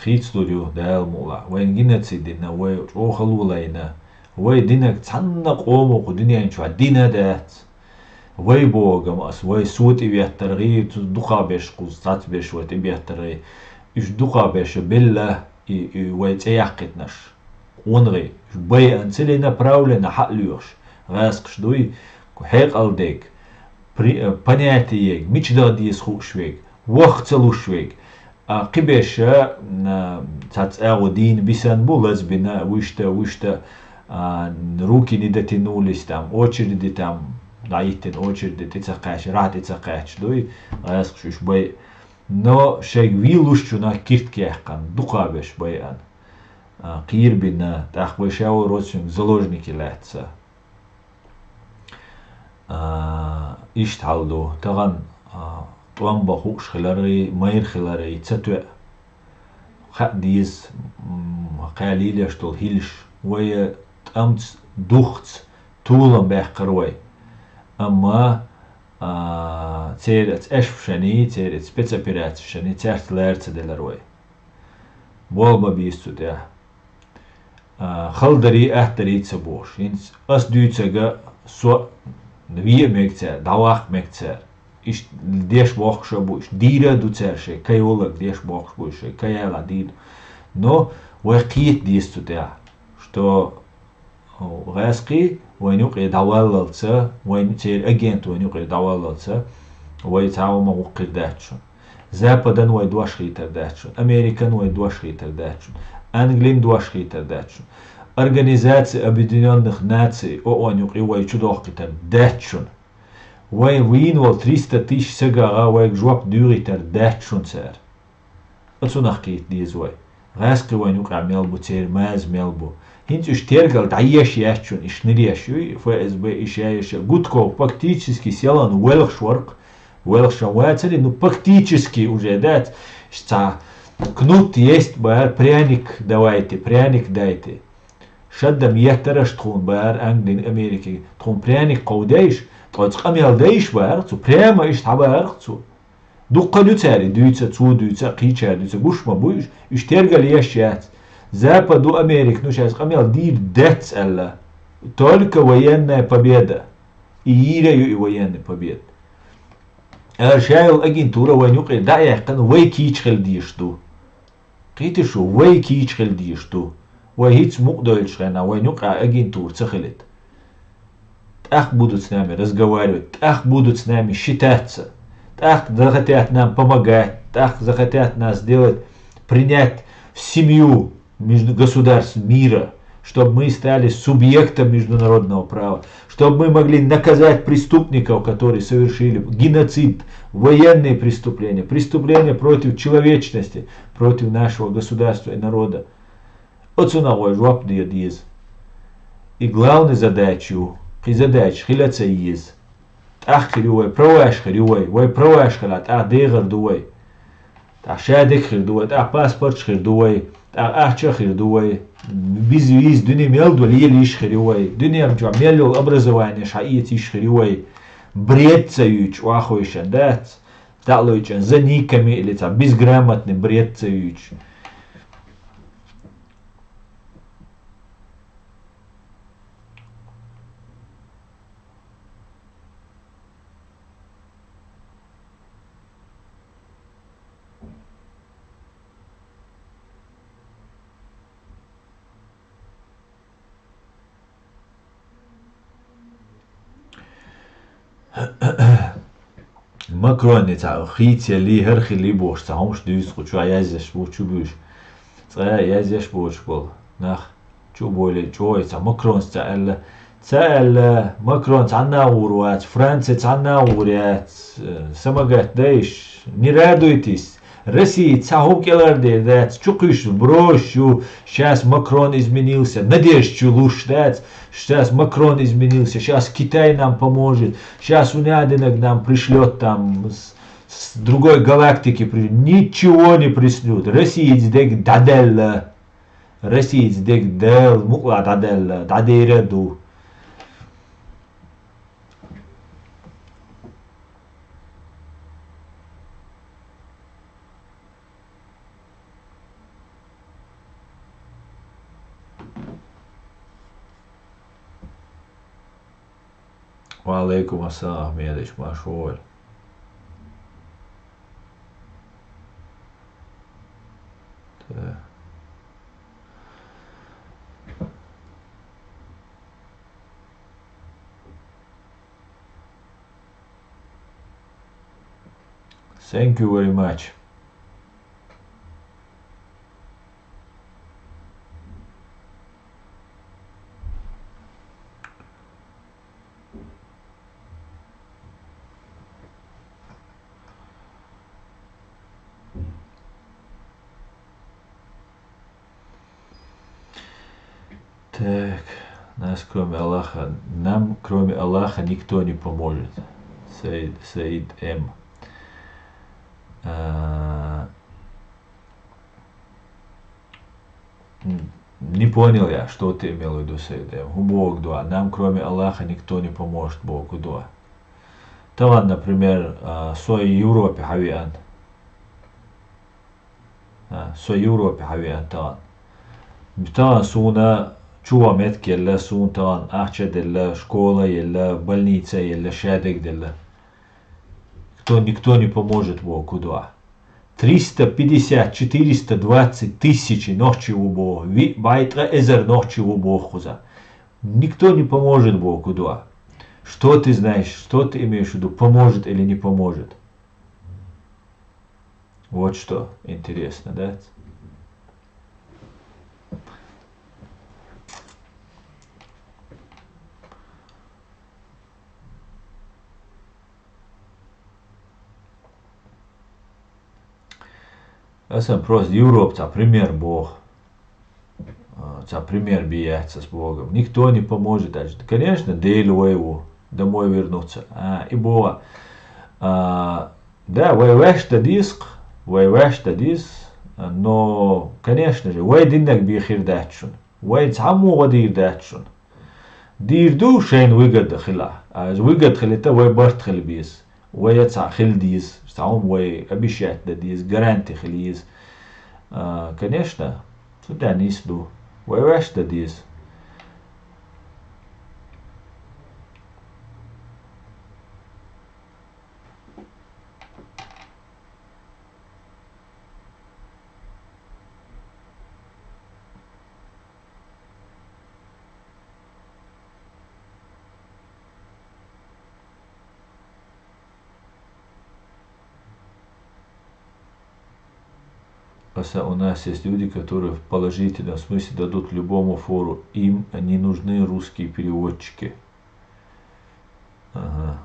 хитстудио дайлмула. Вен геноцидина, вен охалулайна, вен динак цаннак омоку динянчва дина дац. Вай богамас, вай сути вяттарги, духабеш кузатбеш вай тибяттарги, иш духабеш билла и вай цяхкитнаш. Онри, бай анцели направлено хатлюш, раскш дуй, хек алдек, понятиег, мичдадиес хушвег, вахцелушвег, قبيشة تتعودين بسان بولز بنا وشتا روكي ندتي نوليس تام очереди там даитен очереди тицакаш рад тицакаш дуй асхш бай но шег вилушчу на кирткехкан дукабеш баян قير بنا تاخبي شاو روچن заложники лятса ишталду таган طوامبا خوش خلاري ماير خلاري تساتوع خا ديز قاليل يشتول هيلش ويا تامت دوخت طولن بيحقروي اما تيرت اشفشاني تيرت سبيتسابيرات شاني تيرت لارت دلاروي بولبا بيستو ده خلدري احتري تسبوش ينس اس دوتساga سو نويه ميكتر دواخ ميكتر иш деш бохша буш дира дуцерше кайолак деш бохш буше каяла дид но вакит дистутя что раски войнук и даваллца войнчер агент войнук и даваллца вой таума укидачу западан вой дуашхитардачу американ вой дуашхитардачу англин дуашхитардачу Организация Объединенных Наций ООН и вой чудохкитардачу Вай винвал 300 000 сагара вай жвап дюритер датчун сэр. Отсунах кит дизвай. غاسقي وين يقع ميلبو تير ماز ميلبو هنت اشترقل دعيش ياشون اشنريش فاز بي اشايش гудко фактически селан уэлхшворк уэлхшаватели ну фактически уже дать что кнут есть бар пряник давайте пряник дайте شدم يهترش تخون بار انجلين امريكي تخون برانيك قوديش قد قميل ديش بار تو بريما ايش تعبار تو دقة دوتاري دوتsa تو دوتsa قيچا دوتsa قوش ما بوش اشترقل يشيات زابا دو امريك نوش از قميل دير داتس الا только военная победа и ираю и военная победа ارشايل агентура ванюк и да я кан вей кичхел дишту قيتشو وي كيچخل ديشتو وهيتس مقدوش غنا وينوق агентур цехлет ах будут с нами разговаривать ах будут с нами считаться ах захотят нам помогать ах захотят нас сделать принять в семью между государств мира чтобы мы стали субъектом международного права чтобы мы могли наказать преступников которые совершили геноцид военные преступления преступления против человечности против нашего государства и народа отцуновой жвап диез и главной задачей и задач хиляца из ах хилюй проваш хилюй вой проваш хилат ах дегар дуй ах шадик хилюй ах паспорт хилюй ах ча хилюй biz dünya meldu лиш хилюй dünya мча мелю образование шаит иш хилюй бред цаюч вахойшен дат талойчен за никами или там безграмотный бред цаюч Макрон таа хитя ли херхи ли бош таа хомш дүйс гучу аязяш бучу бүш цаа аязяш бош бол нах чу бойле чой таа макрон цаал макрон цаннаурвац Франция цаннауряц самагат дэш не радуйтесь Россия цахукеларде дац чукиш брошу сейчас Макрон изменился надежду луч дац сейчас Макрон изменился сейчас Китай нам поможет сейчас Унядина к нам пришлет там с другой галактики ничего не пришлют Россия дек даделла Россия дек дел мукла даделла дадереду وعليكم السلام يا ديش مشغول Thank you very much. Так, нам кроме Аллаха никто не поможет. Саид М. Не понял я, что ты имел в виду, Саид М. Бог дуа. Нам кроме Аллаха никто не поможет, Богу дуа. Таван, например, сой Европе хавиан. Сой Европе хавиан таван. Таван суна чува метки елла сун таван ахча делла школа елла больница елла шадек делла. Никто не поможет Богу дуа. 350, 420 тысяч ночи у Бога. Байтра эзер ночи у Бога. Никто не поможет Богу дуа. Что ты знаешь, что ты имеешь в виду, поможет или не поможет? Вот что интересно, да? Esam просто Европа, пример Бог. Пример бияться с Богом. Никто не поможет. Конечно, Дейлю его домой вернуться. И Бога. Да, вайвешта диск, но, конечно же, вай диннак бихир датшун. Вай цаму вадир датшун. Дирду шейн выгод хила. Выгод хилита вай барт хил бис. Вай ца хил диз. Цаум вай обещать да диз. Гаранти хилиз. Конечно, сюда нисду. Вайвешта диз. У нас есть люди, которые в положительном смысле дадут любому фору. Им не нужны русские переводчики. Ага.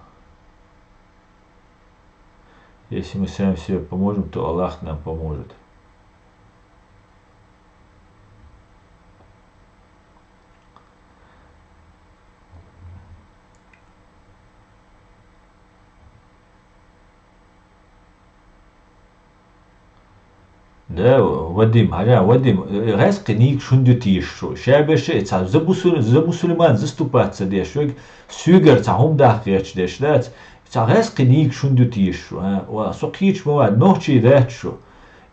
Если мы сами себе поможем, то Аллах нам поможет. Да, Вадим, резко ник шундютишу. Шабеше, за мусульман заступаться деш. Сюгер цахум дахрич деш, да. Резко ник шундютишу. Сокич мова ночи датшу.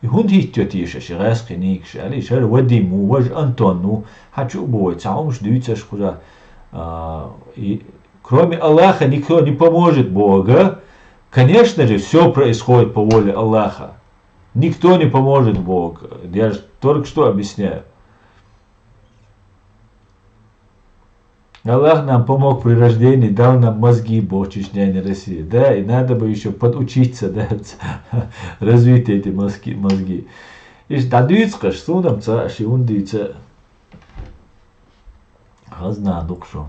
И хунд хиттютишу, резко ник шали. Шар Вадиму, важ Антону, хочу бой, цахум ждутся куда. Кроме Аллаха никто не поможет Бога. Конечно же, все происходит по воле Аллаха. Никто не поможет Бог. Я же только что объясняю. Аллах нам помог при рождении, дал нам мозги, Бог Чечня, не Россия. Да, и надо бы еще подучиться, да, развить эти мозги. И дадуется, что нам цаши, он дается. Хазна, дукшу.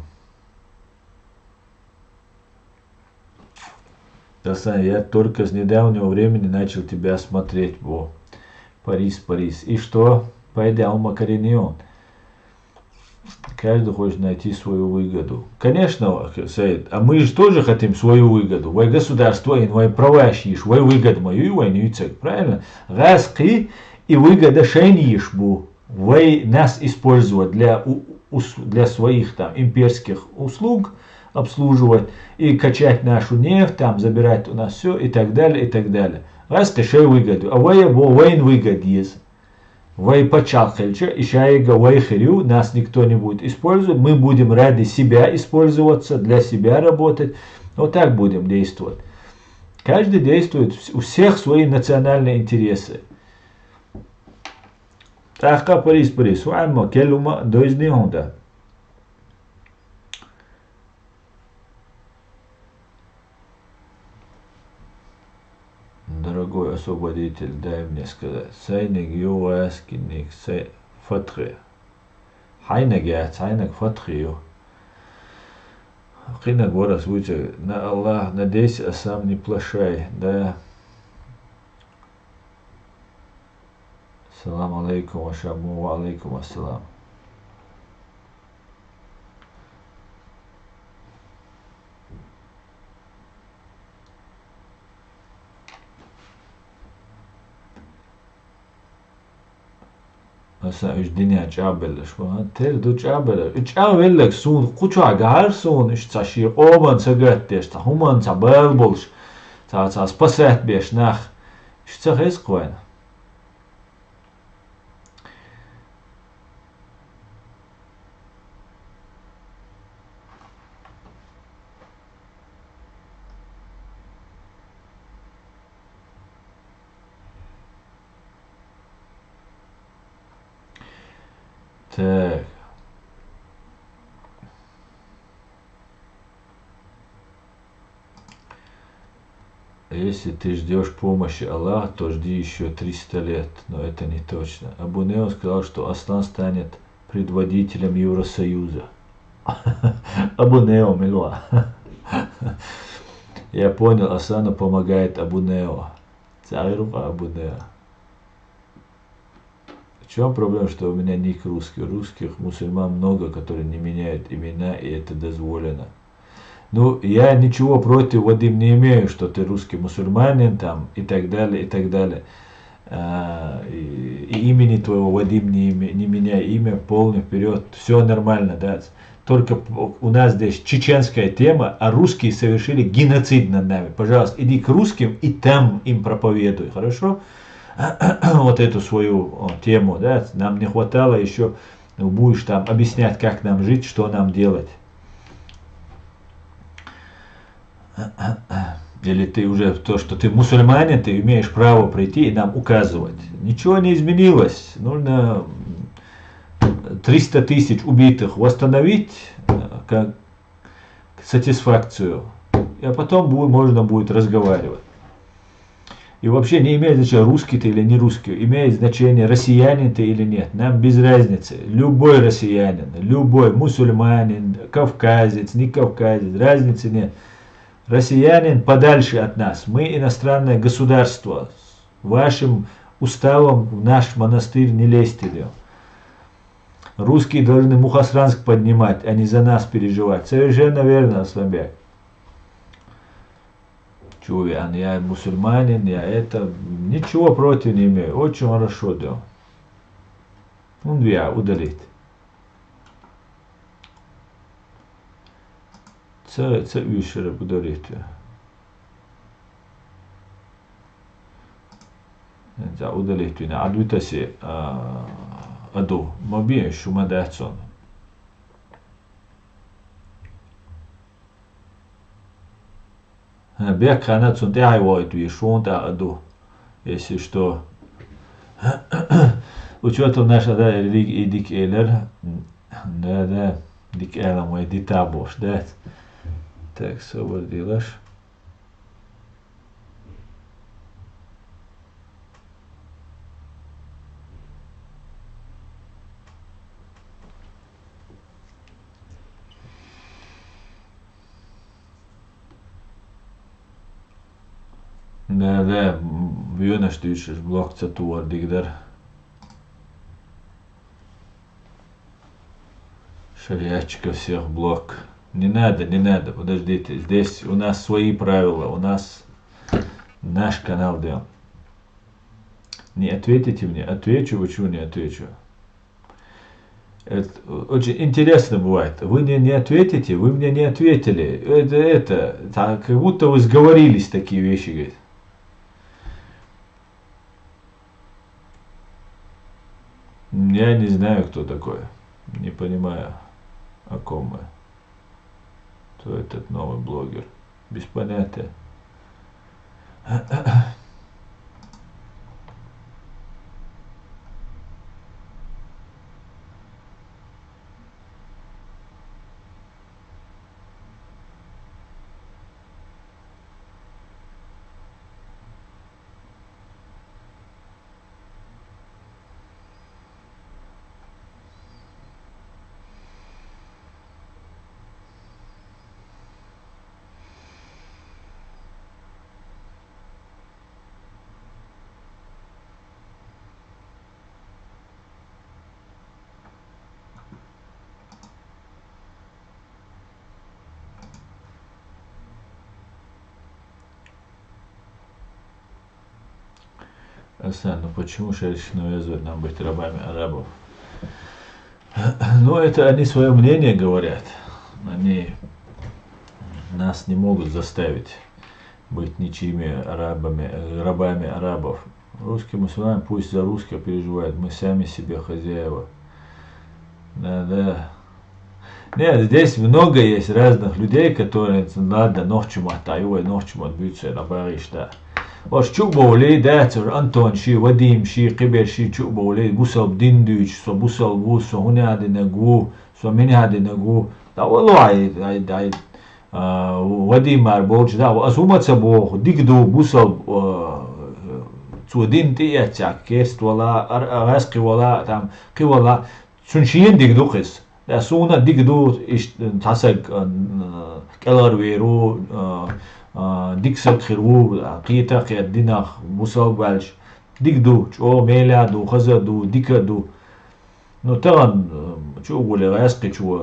Я только с недавнего времени начал тебя смотреть, Парис. И что? Пойдем Макаренион. Каждый хочет найти свою выгоду. Конечно, Саид, а мы же тоже хотим свою выгоду. Вай государство, вай права шиш, вай выгоду мою, вай нюцек, правильно? Раски и выгода шейниш бу. Вай нас использовать для своих там имперских услуг, обслуживать и качать нашу нефть, там забирать у нас все и так далее, и так далее. Раз кашей выгоду, а вайн выгод есть. Вай почалхельча, и шайга вайхерю, нас никто не будет использовать, мы будем ради себя использоваться, для себя работать. Вот так будем действовать. Каждый действует, у всех свои национальные интересы. Тахка Парис, вайма, келума, дойзни хонда. Дорогой освободитель, дай мне сказать. Сайник юаскиник фатхи. Хайнак яц, хайнак фатхи. Хинак ворас вуча. На Аллах надейся, а сам не плашай. Да. Салам алейкум, ашаму, ва алейкум ассалам. Mesela dünya çabelle şu an ter du çabelle. Üç avellek sun kuça gar sun iş taşı oban sagat desta human tabel bolş. Ta spasat beş nach. İş tahes qoyn. Так. Если ты ждешь помощи Аллаха, то жди еще 300 лет, но это не точно. Абу Нео сказал, что Аслан станет предводителем Евросоюза. Абу Нео, мило. Я понял, Аслану помогает Абу Нео. Царь Абу Нео. чем проблема, что у меня ник русский? Русских мусульман много, которые не меняют имена, и это дозволено. Ну, я ничего против, Вадим, не имею, что ты русский мусульманин там и так далее, и так далее. И имени твоего, Вадим, не меняй имя, полный вперед, все нормально, да. Только у нас здесь чеченская тема, а русские совершили геноцид над нами. Пожалуйста, иди к русским и там им проповедуй, хорошо? Вот эту свою тему, да, нам не хватало еще, будешь там объяснять, как нам жить, что нам делать. Или ты уже то, что ты мусульманин, ты имеешь право прийти и нам указывать. Ничего не изменилось. Нужно 300 тысяч убитых восстановить как сатисфакцию. А потом можно будет разговаривать. И вообще не имеет значения, русский ты или не русский. Имеет значение, россиянин ты или нет. Нам без разницы. Любой россиянин, любой мусульманин, кавказец, не кавказец, разницы нет. Россиянин подальше от нас. Мы иностранное государство. Вашим уставом в наш монастырь не лезьте. Русские должны Мухосранск поднимать, а не за нас переживать. Совершенно верно, Асланбек. Чувян, я мусульманин, я это, ничего против не имею. Очень хорошо, да. Удалить. Це вишера удалить. Да, удалить. Адвитаси аду. Мобия шумадацон. Бек ханацун те айвойт вишунта аду. Если что. Учетом наша да религия дик элер. Да, дик элер мой дитабош, да. Так, освободилась. Да, вынашдышишь блок цатуар дигдар. Шариатчика всех блок. Не надо, подождите. Здесь у нас свои правила, у нас наш канал, да. Не ответите мне, отвечу, почему не отвечу. Это очень интересно бывает. Вы мне не ответите, вы мне не ответили. Это так, как будто вы сговорились такие вещи, говорит. Я не знаю, кто такой. Не понимаю, о ком мы. Кто этот новый блогер? Без понятия. Асан, ну почему шаришь навязывают нам быть рабами арабов? Ну, это они свое мнение говорят. Они нас не могут заставить быть ничьими рабами арабов. Русские мусульмане пусть за русских переживают, мы сами себе хозяева. Да. Нет, здесь много есть разных людей, которые надо ночью матаю, ночью матбются на Париж, да. Ваш чуболи, да, Антон ши, Вадим ши, Кибер ши, чуболи, бусал диндуч, со бусал бус, со хуняди нагу, со меняди нагу. Да, валай, Вадим арболч, да, азумаца бог, дигду бусал цудин тиячак, кест вала, аргаски вала, там, кивала, суншиен дигдухис. Да, суна дигду тасак келарверу, диксак хиру, қита қият динах, бусал балш. ديكدو شو ميلادو خزدو ديكدو نو تغن شو قولي غاسقي شو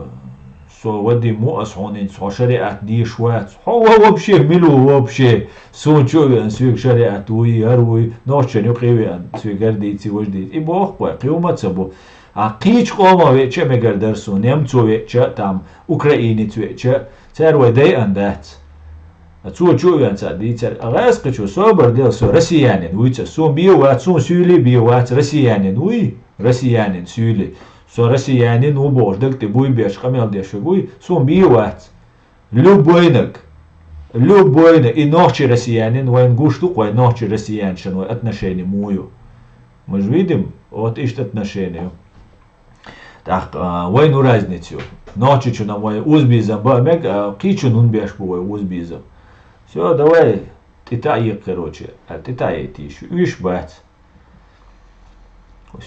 سو ودي مو أصحونين سو شريعة دي شوات هو وبشي ملو وبشي سون شو أن سويك شريعة وي هروي نوشن يقيوي أن سويك هرديتي وجديت إبو أخوة قيومة سبو عقيش قوما ويتشا مقر درسو نيمتو ويتشا تام أوكرايني تويتشا تاروي دي أندات أتسو شو يعني سادي تر أغاسقي شو سو برديل سو رسيانين ويتشا سو بيوات سو سولي بيوات رسيانين وي رسيانين سولي سو رسيانين وبوش دلت بوي بيش قميل ديش بوي سو بيوات любойнок и ночи россиянин войн гуштук войн ночи россияншин вой отношения мую мы же видим вот ищет отношения так войну разницу ночи чу на мой узбиза бамек кичу нун беш бой узбиза все давай ты таи короче а ты таи ты еще иш бать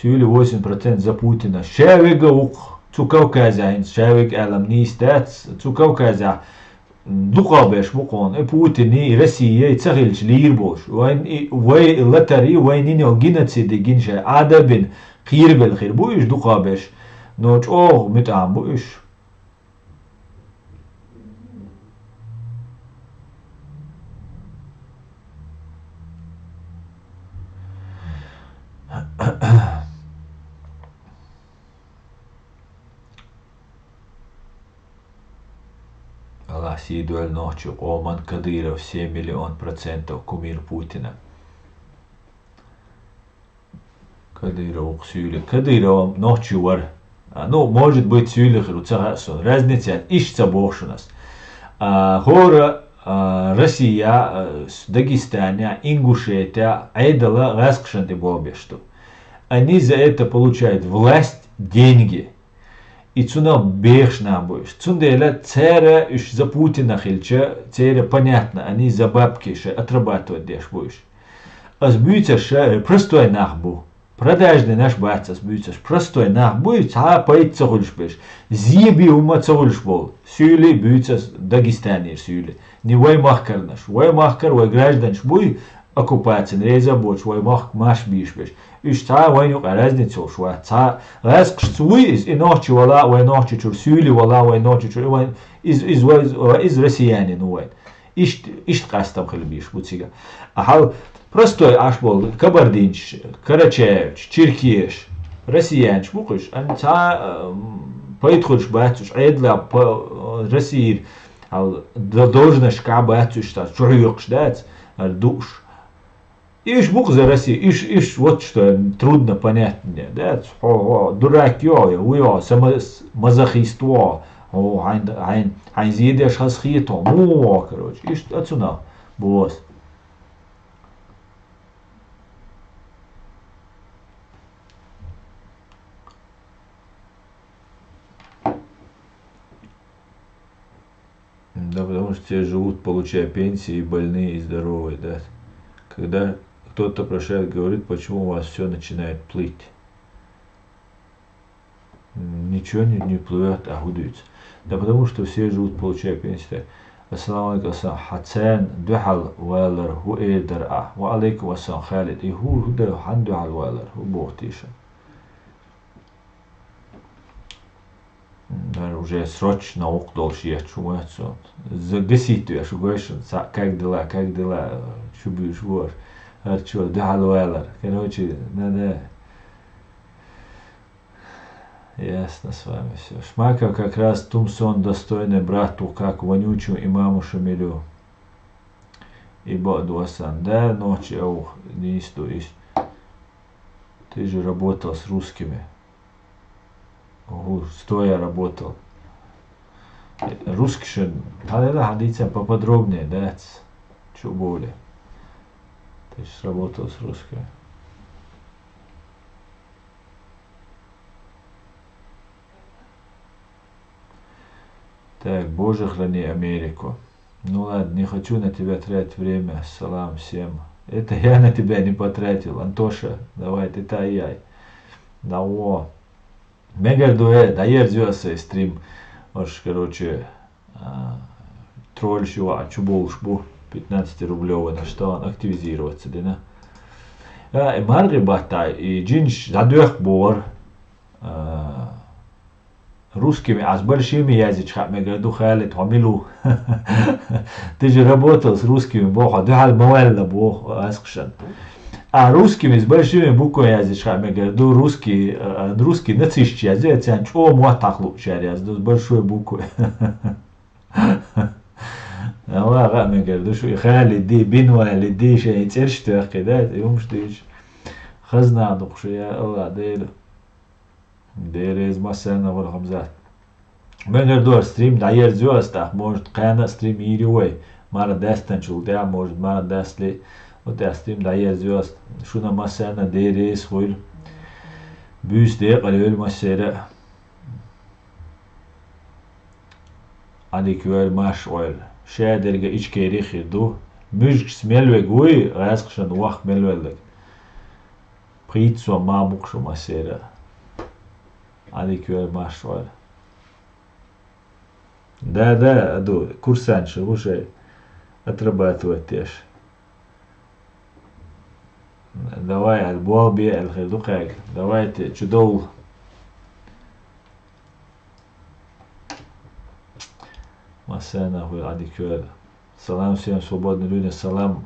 Сюли 8% за Путина. Шевига ук цукавказя, шевиг алам нистат цукавказя. Дукабеш мукон. Путини Россия цагилч лирбош. Вай латари вайниньо геноциди гинша адабин خيربل خير بويش دقابش نوش اوه متعام بويش Аллах сидуэль ночью Оман Кадыров 7 миллион процентов кумир Путина. Кадыров сюли. Кадыров ночью вар. Ну, может быть, сюли хруцагасон. Разница ищется больше у нас. Хора Россия, Дагестане, Ингушетия, Айдала, Раскшанты Бобешту. Они за это получают власть, деньги. И цуна бешна будешь. Цундела цера уж за Путина хильча, цера понятно, они за бабки ше отрабатывать дешь будешь. А сбьются ше простой нахбу. Продажный наш баца сбьются простой нах будет, а поет цагульш беш. Зиби ума цагульш бол. Сюли бьются Дагестане сюли. Не вой махкар наш. Вой махкар, вой граждан шбуй оккупация, реза боч, вой мах маш биш беш. Уж та войнук разницу шва. Та раз кшцуй из иночи вала, вой ночи чур сюли вала, вой ночи чур вой из россиянин вой. Ишт кастам хлебиш буцига. Ахал простой аш бол Кабардинч, Карачаевич, Черкеш, россиянч букуш. Ан та поитхуш бацуш, эдла по России. Ал должность ка бацуш та чурюкш дать, душ. Иш бук за Россию, иш вот что трудно понять мне, да, дурак я, мазохиство, хайн зидеш хасхито, му, короче, иш отсюда, босс. Да, потому что все живут, получая пенсии, и больные, и здоровые, да. Когда кто-то прошает, говорит, почему у вас все начинает плыть. Ничего не плывет, а гудуется. Да потому что все живут, получая пенсию. Ассаламу алейкум, Хацан, духал валер, ху эйдар а. Ва алейкум ассалам, Халид. И ху хан духал валер, ху бог тиша. Уже срочно ухдолш я чумацу. Загасить я шугойшн, как дела, шубиш вор. Арчо, духал валер. Короче, надо... Ясно с вами все. Шмаков как раз Тумсон достойный брату, как вонючую имаму Шамилю. Ибо дуасан. Да, ночи, аух, не истоишь. Ты же работал с русскими. Стоя работал. Русский же, надо ходиться поподробнее, да? Чё более. Ты же работал с русскими. Так, Боже, храни Америку. Ну ладно, не хочу на тебя тратить время. Салам всем. Это я на тебя не потратил. Антоша, давай, ты таяй. Да о. Мегардуэ, да ерзёся стрим. Аж, короче, тролльщу, а чуболшбу 15 рублёвый, на что он активизироваться, да? Маргибата и джинш задух бор русскими, а с большими язычками говорю, Халид, Хамилу. Ты же работал с русскими, бог, а духал мавелла, бог, аскшан. А русскими с большими буквами язычками говорю, русский нацищий язык, а чего муатах лучше, с большой буквой. والله ما قالوش خالدي بن والدي شيء ترشت كده يوم شتيش خزنا عندك شيء الله دير из масса ولا خمسات من دور ستريم داير زوستا может قانا ستريم يروي مار داستن شو ده может مار داستلي وتا ستريم داير زوست شو نا масса دير is خويل بيس ده قليل مسيرة عليك ويل ماش ويل شادرga içkeri du müzik smelveg uy raskşan waq melvelek pritso mabuk şu masera alikör maşvar да аду курсанчи уже отрабатывать теж давай албоби алхидукай давайте чудол Масена, Адикюэль. Салам всем свободным людям, салам